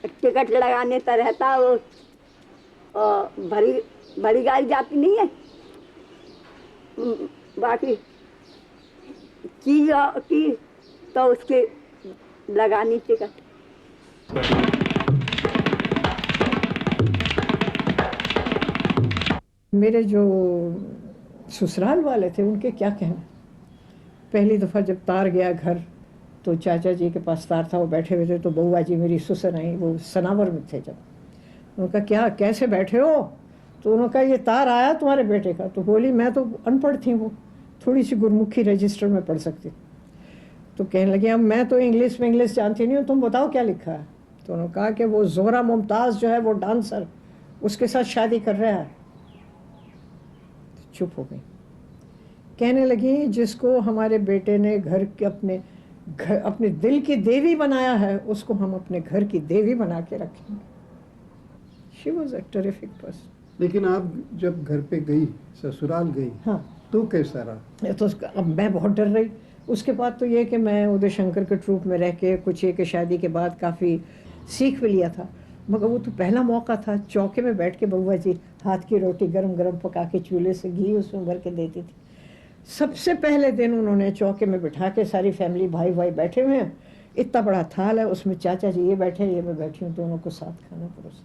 टिकट लगाने पर रहता। वो बड़ी गाड़ी जाती नहीं है, बाकी चीज की तो उसके लगानी टिकट। मेरे जो ससुराल वाले थे उनके क्या कहना। पहली दफ़ा जब तार गया घर तो चाचा जी के पास तार था, वो बैठे हुए थे। तो बउआ जी मेरी ससुर आई, वो सनावर में थे। जब उनका क्या कैसे बैठे हो, तो उन्होंने कहा ये तार आया तुम्हारे बेटे का। तो बोली मैं तो अनपढ़ थी, वो थोड़ी सी गुरमुखी रजिस्टर में पढ़ सकती। तो कहने लगी अब मैं तो इंग्लिश में इंग्लिश जानती नहीं हूँ, तुम बताओ क्या लिखा है। तो उन्होंने कहा कि वो जोहरा मुमताज़ जो है वो डांसर, उसके साथ शादी कर रहा है। चुप हो गई। कहने लगी जिसको हमारे बेटे ने घर के अपने दिल की देवी बनाया है, उसको हम अपने घर की देवी बना के रखेंगे। She was a terrific person. लेकिन आप जब घर पे गई, ससुराल गई, हाँ, तो कैसा रहा? तो अब मैं बहुत डर रही। उसके बाद तो ये कि मैं उदय शंकर के ट्रूप में रह के कुछ ये कि शादी के बाद काफ़ी सीख भी लिया था। मगर वो तो पहला मौका था, चौके में बैठ के बउआ जी हाथ की रोटी गरम गरम पका के चूल्हे से घी उसमें भर के देती थी। सबसे पहले दिन उन्होंने चौके में बिठा के सारी फैमिली भाई भाई बैठे हुए हैं, इतना बड़ा थाल है, उसमें चाचा जी ये बैठे ये मैं बैठी हूँ, दोनों को साथ खाना परोसा।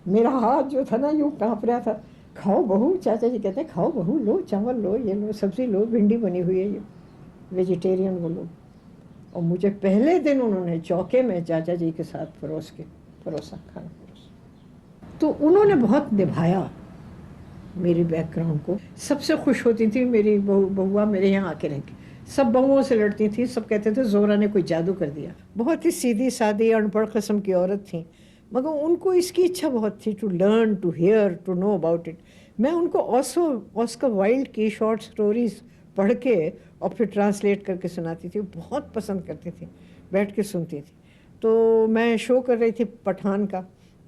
मेरा हाथ जो था ना यूँ काँप रहा था। खाओ बहू, चाचा जी कहते हैं खाओ बहू, लो चावल लो, ये लो सब्ज़ी लो, भिंडी बनी हुई है, ये वेजिटेरियन वो लोग। और मुझे पहले दिन उन्होंने चौके में चाचा जी के साथ परोसा खाना परोसा। तो उन्होंने बहुत निभाया मेरी बैकग्राउंड को। सबसे खुश होती थी मेरी बहुआ मेरे यहाँ आके रह के। सब बहुओं से लड़ती थी, सब कहते थे जोहरा ने कोई जादू कर दिया। बहुत ही सीधी सादी अनपढ़ किस्म की औरत थी, मगर उनको इसकी इच्छा बहुत थी to learn, to hear, to know about it. मैं उनको ऑस्कर वाइल्ड की शॉर्ट स्टोरीज पढ़ के और फिर ट्रांसलेट करके सुनाती थी। बहुत पसंद करती थी, बैठ के सुनती थी। तो मैं शो कर रही थी पठान का,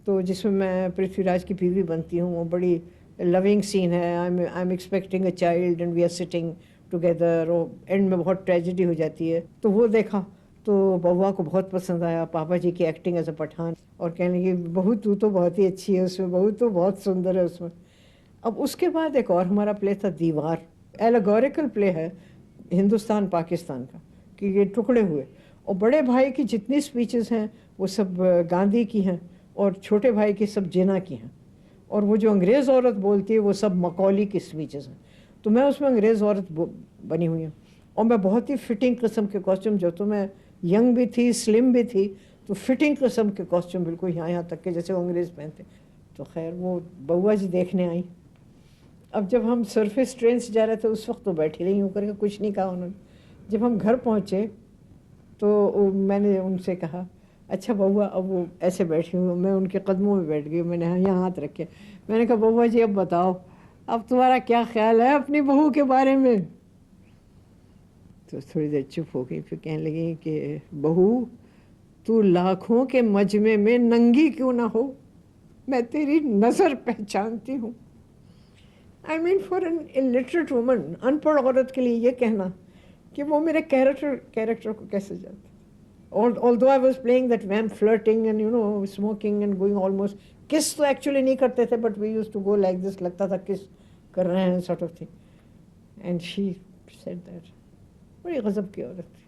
तो जिसमें मैं पृथ्वीराज की बीवी बनती हूँ। वो बड़ी लविंग सीन है। I am expecting a child and we are sitting together, और एंड में बहुत ट्रेजेडी हो जाती है। तो वो देखा तो बउआ को बहुत पसंद आया, पापा जी की एक्टिंग एज अ पठान। और कहने की बहू तू तो बहुत ही अच्छी है उसमें, बहू तो बहुत सुंदर है उसमें। अब उसके बाद एक और हमारा प्ले था दीवार, एलेगोरिकल प्ले है हिंदुस्तान पाकिस्तान का, कि ये टुकड़े हुए। और बड़े भाई की जितनी स्पीचेस हैं वो सब गांधी की हैं, और छोटे भाई की सब जिन्ना की हैं। और वो जो अंग्रेज़ औरत बोलती है वो सब मकौली की स्पीचेस हैं। तो मैं उसमें अंग्रेज़ औरत बनी हुई हूँ। और मैं बहुत ही फिटिंग किस्म के कॉस्ट्यूम, जो तो मैं यंग भी थी, स्लिम भी थी, तो फिटिंग किस्म के कॉस्ट्यूम बिल्कुल यहाँ तक के जैसे वो अंग्रेज़ पहनते। तो खैर वो बउआ जी देखने आई। अब जब हम सरफेस ट्रेन से जा रहे थे उस वक्त तो बैठी रही हूँ करके, कुछ नहीं कहा उन्होंने। जब हम घर पहुँचे तो मैंने उनसे कहा अच्छा बउआ, अब वो ऐसे बैठी हूँ, मैं उनके कदमों में बैठ गई, मैंने यहाँ हाथ रखे। मैंने कहा बउआ जी अब बताओ, अब तुम्हारा क्या ख्याल है अपनी बहू के बारे में। तो थोड़ी देर चुप हो गई, फिर कहने लगी कि बहू तू लाखों के मजमे में नंगी क्यों ना हो, मैं तेरी नज़र पहचानती हूँ। I mean for an illiterate woman, अनपढ़ औरत के लिए ये कहना कि वो मेरे कैरेक्टर को कैसे जानते। Although I was playing that vamp flirting and you know smoking and going almost, kiss तो actually नहीं करते थे, but we used to go like this, लगता था kiss कर रहे हैं sort of thing. And she said that. बड़ी गजब की औरत थी।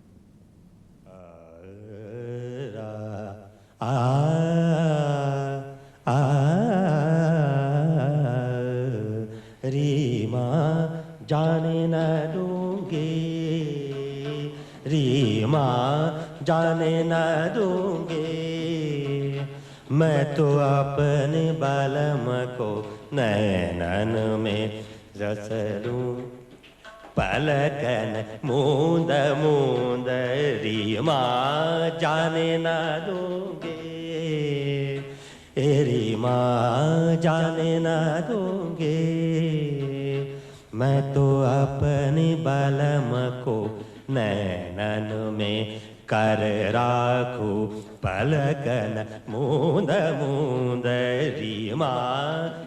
रीमा जाने न दूंगी, रीमा जाने न दूंगी, मैं तो अपने बालम को नैनन में रस लूं, पलकन मूंद मूंद रीमा जाने न दूंगी, रीमा जाने न दूंगी, मैं तो अपनी बलम को नैनन में कर राखूं पलकन मूंद मूंद रीमा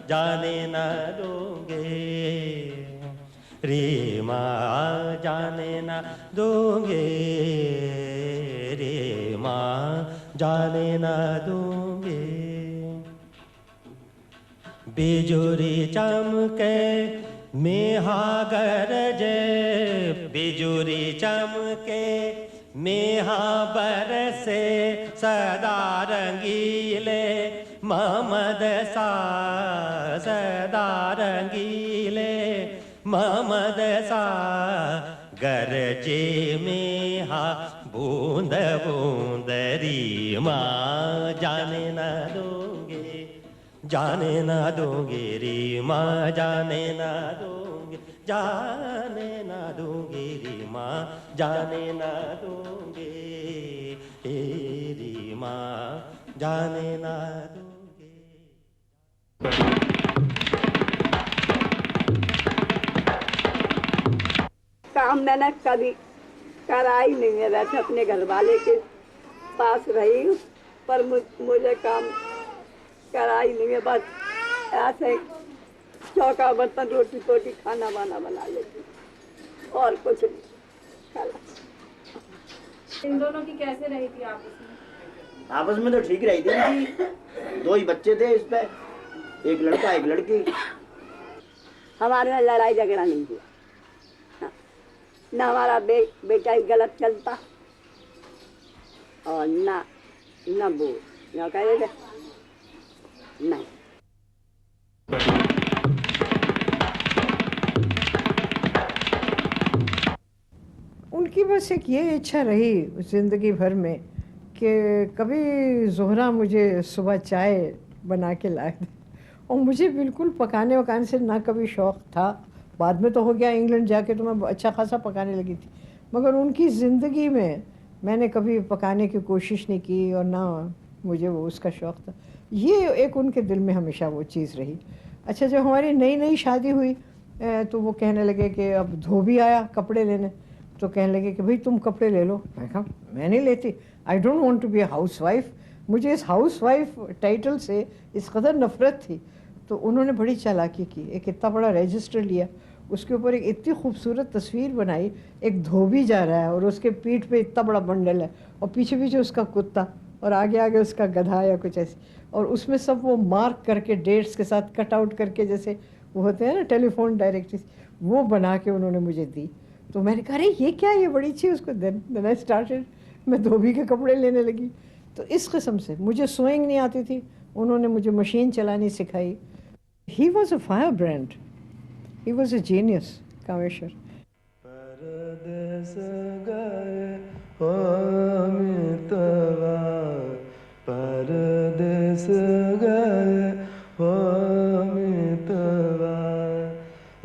जाने न दोगे रीमा जाने न दोगे रीमा जाने न दोगे बिजुरी चमके मेहा गरजे बिजुरी चमके मेहा बरसे सदा रंगीले मोहम्मद सा सदा रंगीले मोहम्मद सा गरजे मेहा बूंद बूंद रीमा जाने न दोगे जाने न दोगे रीमा जाने न दोगे जाने न दोगे रीमा जाने न दोगे रीमा जाने न दोगे काम मैंने कभी करा ही नहीं है। वैसे अपने घर वाले के पास रही हूँ पर मुझे काम करा ही नहीं है। बस ऐसे चौका बर्तन रोटी पोटी खाना वाना बना लेती और कुछ नहीं। इन दोनों की कैसे रही थी आपस में? आपस में तो ठीक रही थी इनकी। दो ही बच्चे थे इस पे, एक लड़का एक लड़की। हमारे में लड़ाई झगड़ा नहीं हुआ न हमारा बेटा ही गलत चलता और ना वो न कहेगा नहीं। उनकी बस एक ये इच्छा रही ज़िंदगी भर में कि कभी ज़ोहरा मुझे सुबह चाय बना के लाए दे। और मुझे बिल्कुल पकाने वकाने से ना कभी शौक़ था। बाद में तो हो गया, इंग्लैंड जाके तो मैं अच्छा खासा पकाने लगी थी, मगर उनकी ज़िंदगी में मैंने कभी पकाने की कोशिश नहीं की और ना मुझे वो उसका शौक़ था। ये एक उनके दिल में हमेशा वो चीज़ रही। अच्छा, जब हमारी नई नई शादी हुई तो वो कहने लगे कि अब धोबी आया कपड़े लेने, तो कहने लगे कि भाई तुम कपड़े ले लो। मैं कहा मैं नहीं लेती, I don't want to be a housewife. मुझे इस हाउस वाइफ टाइटल से इस कदर नफ़रत थी। तो उन्होंने बड़ी चालाकी की, एक इतना बड़ा रजिस्टर लिया, उसके ऊपर एक इतनी खूबसूरत तस्वीर बनाई, एक धोबी जा रहा है और उसके पीठ पे इतना बड़ा बंडल है और पीछे पीछे उसका कुत्ता और आगे आगे उसका गधा या कुछ ऐसे, और उसमें सब वो मार्क करके डेट्स के साथ कट आउट करके जैसे वो होते हैं ना टेलीफोन डायरेक्टरीज, वो बना के उन्होंने मुझे दी। तो मैंने कहा अरे ये क्या, ये बड़ी अच्छी। उसको देन आई स्टार्टेड, मैं धोबी के कपड़े लेने लगी। तो इस किस्म से मुझे सोइंग नहीं आती थी, उन्होंने मुझे मशीन चलानी सिखाई। He was a fire brand, he was a genius Kameshwar. परदेस गए हो मितवा परदेस गए हो मितवा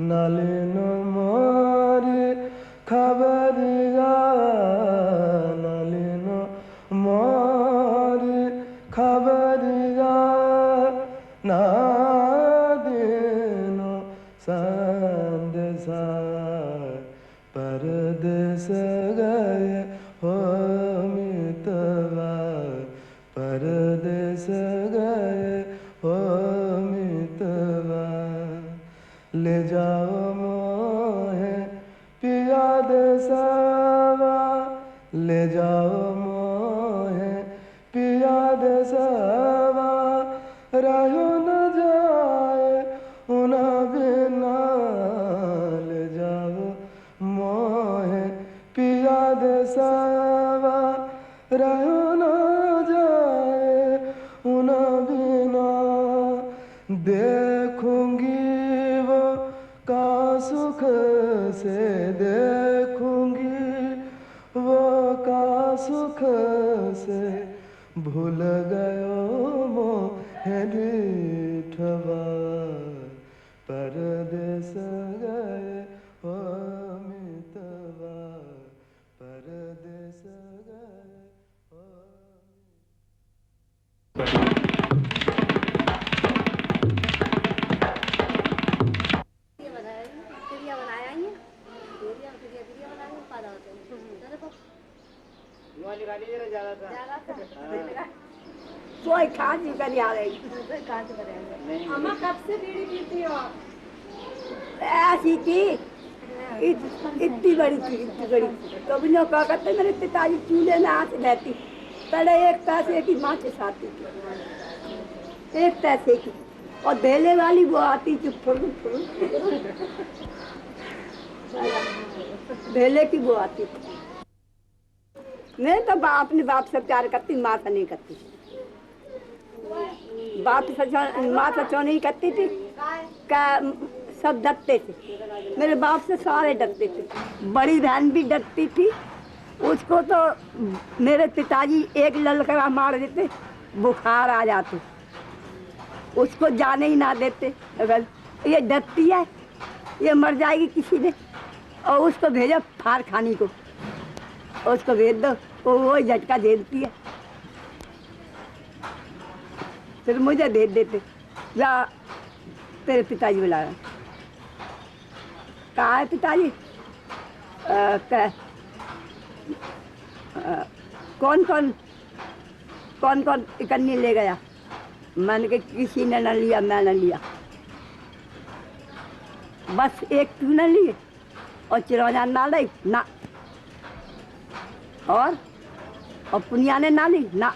नलिनो मोरे खबरिया नलिनो मोरे खबरिया ना दिनो संदेशा परदेस गए हो मितवा परदेस गए हो मितवा ले जाओ मोहे पिया देसवा ले जाओ मोहे पिया देसवा रहो न जाए उना बिना ले जाओ मोहे पिया देसवा रहो न जाए उना बिना देखूंगी वो का सुख से देखूंगी वो का सुख से भूल गयो मोहे ढीठवा परदेस गए हो मितवा परदेस गए हो कोई खांसी कर आ रही अम्मा कब से बीड़ी पीती हो आप? ऐसी थी इतनी बड़ी थी, इतनी बड़ी। तो भी लोग क्या करते, मेरे पिताजी चूल्हे में हाथ रहती, पहले 1 पैसे की माचिस आती थी, 1 पैसे की, और धेले वाली वो आती थी धेले की वो आती थी। मैं तो अपने बाप से प्यार करती, माँ से नहीं करती। बाप से माँ से क्यों नहीं करती थी? क्या सब डरते थे, मेरे बाप से सारे डरते थे। बड़ी बहन भी डरती थी, उसको तो मेरे पिताजी एक ललकरा मार देते, बुखार आ जाते, उसको जाने ही ना देते। अगर ये डरती है, ये मर जाएगी किसी ने, और उसको भेजो फार खानी को, उसको भेज दो, वो झटका दे देती है, फिर मुझे दे देते। या तेरे पिताजी बुला रहे, कहाँ है पिताजी? कौन कौन इकन्नी ले गया? मैंने कहा किसी ने न लिया, मैं न लिया, बस एक तू न लिए, और चिरौजा ना ली ना, और पुनिया ने ना ली ना।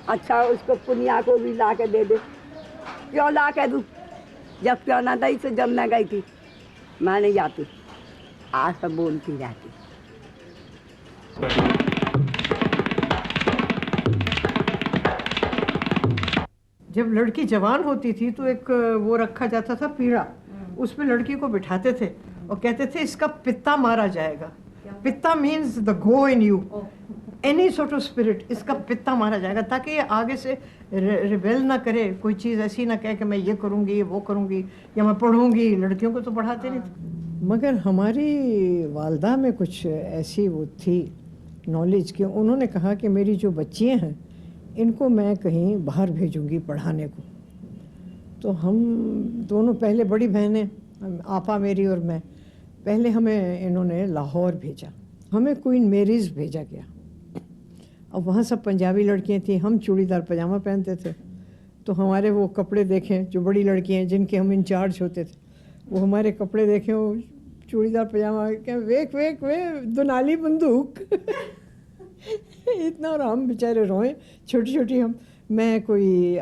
अच्छा, उसको पुनिया को भी ला के दे दे। क्यों ला के दूँ? जब क्यों ना दी, तो जब मैं गई थी मैं नहीं जाती, आज सब बोलती रहती। जब लड़की जवान होती थी तो एक वो रखा जाता था पीड़ा, उसमें लड़की को बिठाते थे और कहते थे इसका पित्ता मारा जाएगा। पित्ता means the go in you, any sort of spirit, इसका पित्ता मारा जाएगा, ताकि ये आगे से रिबेल ना करे, कोई चीज़ ऐसी ना कहे कि मैं ये करूँगी, वो करूँगी, या मैं पढ़ूँगी। लड़कियों को तो पढ़ाते नहीं थे। मगर हमारी वालदा में कुछ ऐसी वो थी नॉलेज कि उन्होंने कहा कि मेरी जो बच्चियाँ हैं इनको मैं कहीं बाहर भेजूँगी पढ़ाने को। तो हम दोनों, पहले बड़ी बहनें आपा मेरी और मैं, पहले हमें इन्होंने लाहौर भेजा, हमें क्वीन मेरीज भेजा गया। अब वहाँ सब पंजाबी लड़कियाँ थी, हम चूड़ीदार पजामा पहनते थे, तो हमारे वो कपड़े देखें, जो बड़ी लड़कियाँ जिनके हम इंचार्ज होते थे, वो हमारे कपड़े देखें, वो चूड़ीदार पजामा, क्या वेक वेक वे दुनाली बंदूक इतना, और हम बेचारे रोए, छोटी छोटी हम, मैं कोई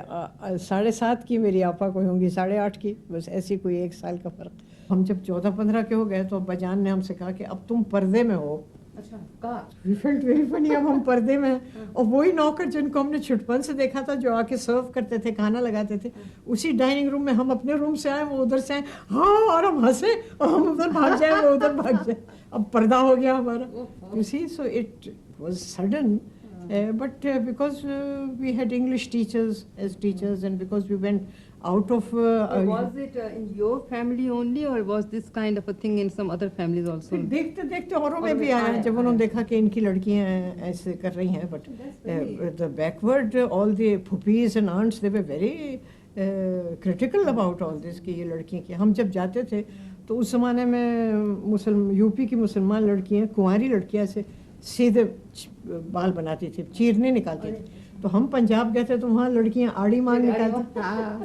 7.5 की, मेरी आपा कोई होंगी 8.5 की, बस ऐसी कोई 1 साल का फ़र्क। हम जब 14-15 के हो गए तो अब्बा जान ने हमसे कहा कि अब तुम पर्दे में हो। अच्छा, कहा? We felt very funny, अब हम पर्दे में हैं। और वही नौकर जिनको हमने छुटपन से देखा था, जो आके सर्व करते थे, खाना लगाते थे, उसी डाइनिंग रूम में हम अपने रूम से आए, वो उधर से आए, हाँ, और हम हंसे, और हम उधर भाग जाए, वो उधर भाग जाए। अब पर्दा हो गया हमारा। You see, so it was sudden, but because we had English teachers as teachers, and because we went out of... was it in your family only, or was this kind of a thing in some other families also? देखते देखते औरों में भी आया, जब उन्होंने देखा कि इनकी लड़कियां ऐसे कर रही हैं, but the backward, all the phupis and aunts, they were very critical about all this, कि ये लड़कियां की। हम जब जाते थे तो उस ज़माने में यूपी की मुसलमान लड़कियां, कुंवारी लड़कियां से सीधे बाल बनाती थी, चीरने निकालती थी। तो हम पंजाब गए थे तो वहाँ लड़कियाँ आड़ी मांग निकालती,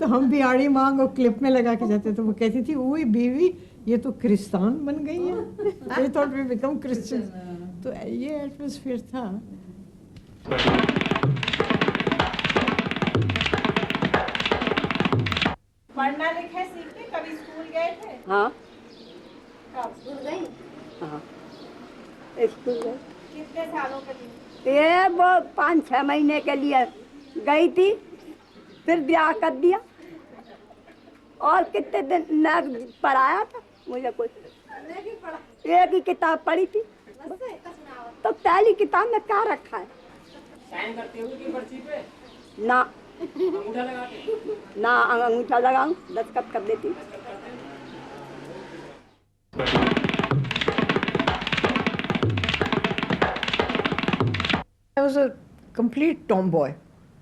तो हम भी आड़ी मांग और क्लिप में लगा के जाते। तो वो कहती थी, वही बीवी ये तो क्रिस्तान बन गई है, they thought we become Christians। तो ये एटमॉस्फेयर था। पढ़ना लिखा सीखने कभी स्कूल गए थे? हाँ, स्कूल गई? हाँ, स्कूल गई। कितने सालों के लिए? ये वो 5-6 महीने के लिए गई थी, फिर ब्याह कर दिया, और कितने दिन न पढ़ाया था मुझे कुछ, एक ही किताब पढ़ी थी। तो पहली किताब में क्या रखा है? साइन करते हो कि पर्ची पे? ना, अंगूठा लगाते? ना अंगूठा लगाऊं, दस्तखत कर देती। I was a complete tomboy.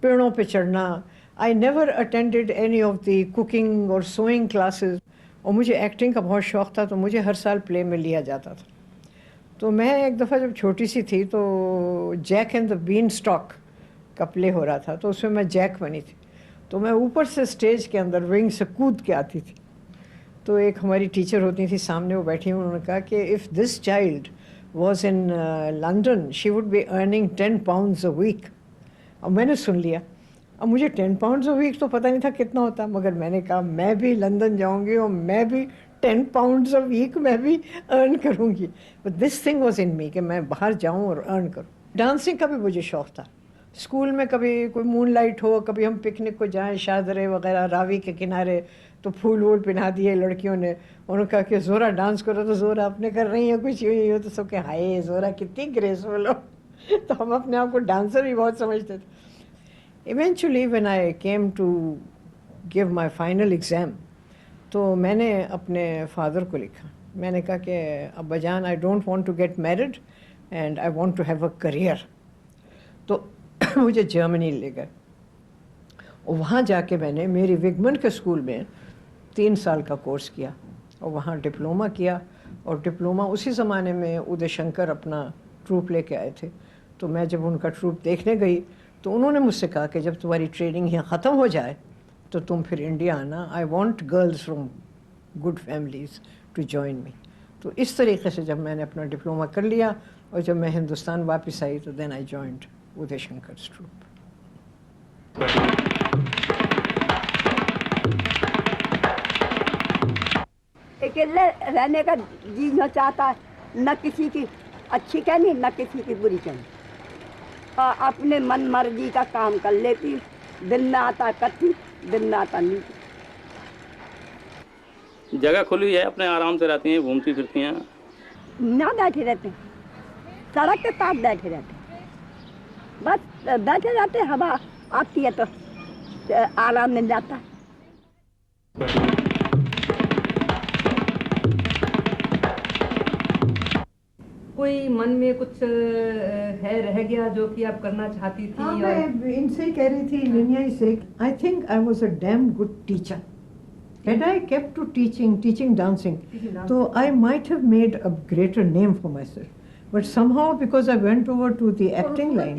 पेड़ों पे चढ़ना, I never attended any of the cooking or sewing classes। और मुझे एक्टिंग का बहुत शौक़ था, तो मुझे हर साल प्ले में लिया जाता था। तो मैं एक दफ़ा जब छोटी सी थी तो Jack and the beanstalk का प्ले हो रहा था, तो उसमें मैं जैक बनी थी। तो मैं ऊपर से स्टेज के अंदर विंग से कूद के आती थी। तो एक हमारी टीचर होती थी सामने, वो बैठी, उन्होंने कहा कि if this child was in London she would be earning 10 pounds a week। अब मैंने सुन लिया। अब मुझे 10 pounds a week तो पता नहीं था कितना होता, मगर मैंने कहा मैं भी लंदन जाऊंगी और मैं भी 10 pounds a week मैं भी अर्न करूंगी। But this thing was in me कि मैं बाहर जाऊं और अर्न करूं। डांसिंग का भी मुझे शौक़ था। स्कूल में कभी कोई मूनलाइट हो, कभी हम पिकनिक को जाएं शादरे वगैरह रावी के किनारे, तो फूल वूल पिना दिए लड़कियों ने। उन्होंने कहा कि ज़ोरा डांस करो, तो ज़ोरा अपने कर रही है कुछ यूँ हो, तो सब के हाय ज़ोरा कितनी ग्रेसफुल हो। तो हम अपने आप को डांसर भी बहुत समझते थे। Eventually when I came to give my final exam, तो मैंने अपने फादर को लिखा। मैंने कहा कि अब्बा जान, I don't want to get married and I want to have a career. तो मुझे जर्मनी ले गए और वहाँ जाके मैंने मेरी विगमन के स्कूल में 3 साल का कोर्स किया और वहाँ डिप्लोमा किया। और डिप्लोमा उसी ज़माने में उदय शंकर अपना ट्रूप लेके आए थे। तो मैं जब उनका ट्रूप देखने गई तो उन्होंने मुझसे कहा कि जब तुम्हारी ट्रेनिंग यहाँ ख़त्म हो जाए तो तुम फिर इंडिया आना। I want girls from good families to join me. तो इस तरीके से जब मैंने अपना डिप्लोमा कर लिया और जब मैं हिंदुस्तान वापस आई तो then I joined Uday Shankar troupe. अकेले रहने का जी न चाहता है, न किसी की अच्छी कहनी न किसी की बुरी कहनी। अपने मन मर्जी का काम कर लेती, दिन न आता करती, दिन न आता नहीं। जगह खुली है, अपने आराम से रहती हैं, घूमती फिरती हैं। ना बैठे रहते, सड़क के पास बैठे रहते, बस बैठे रहते, हवा आती है तो आराम मिल जाता है। कोई मन में कुछ है रह गया जो कि आप करना चाहती थी? हाँ, मैं इनसे ही कह रही थी, निनिया से, I think I was a damn good teacher. Had I kept to teaching dancing, so I might have made a greater name for myself. But somehow, because I went over to the acting line,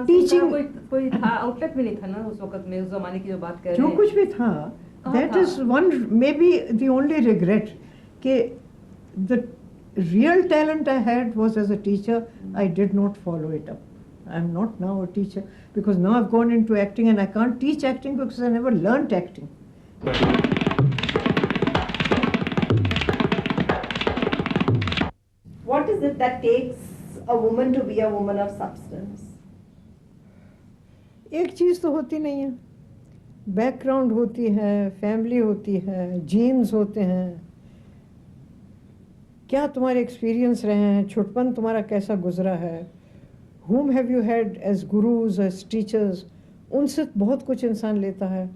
teaching कोई था, आउटलेट भी नहीं था ना उस वक्त में, उस जमाने की जो बात कर रहे हैं। जो कुछ भी था, that is one maybe the only regret कि the real talent I had was as a teacher. I did not follow it up. I am not now a teacher because now I've gone into acting and I can't teach acting because I never learnt acting. What is it that takes a woman to be a woman of substance? एक चीज़ तो होती नहीं है, बैकग्राउंड होती है, फैमिली होती है, जीन्स होते हैं, क्या तुम्हारे एक्सपीरियंस रहे हैं, छुटपन तुम्हारा कैसा गुजरा है, whom have you had as gurus, as teachers, उनसे बहुत कुछ इंसान लेता है.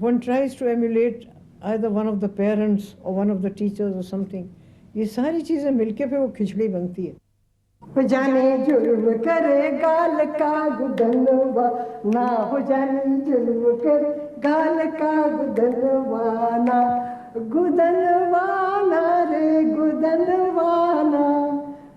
One tries to emulate either one of the parents or one of the teachers or something. ये सारी चीज़ें मिलके फिर वो खिचड़ी बनती है. हो जाने जुल्म करे गाल का गुदनवा ना, हो जाने जुल्म करे गाल का गुदनवाना, गुदनवाना रे गुदनवाना,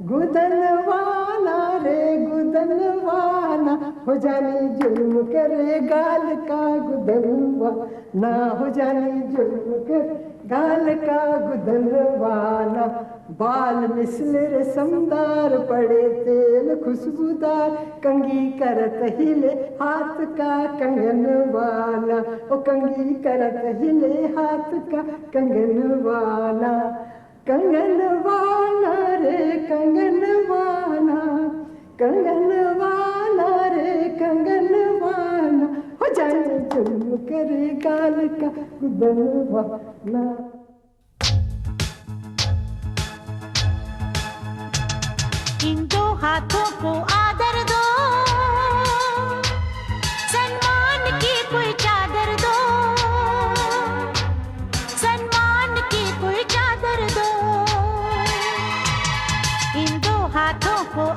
गुदनवाना रे गुदनवाना, हो जाने जुल्म करे गाल का गुदनवा ना, हो जाने जुल्म करे गाल का गुदनवाना. बाल मिसल रेशमदार पड़े तेल खुशबूदार, कंगी करत हिले हाथ का कंगन वाला, ओ कंगी करत हिले हाथ का कंगन वाला, कंगन वाला रे कंगन वाला, कंगन वाला रे कंगन वाला, हो जाए जुल्म करे गाल का गुदन वाला. इन दो हाथों को आदर दो, सम्मान की कोई चादर दो, सम्मान की कोई चादर दो. इन दो हाथों को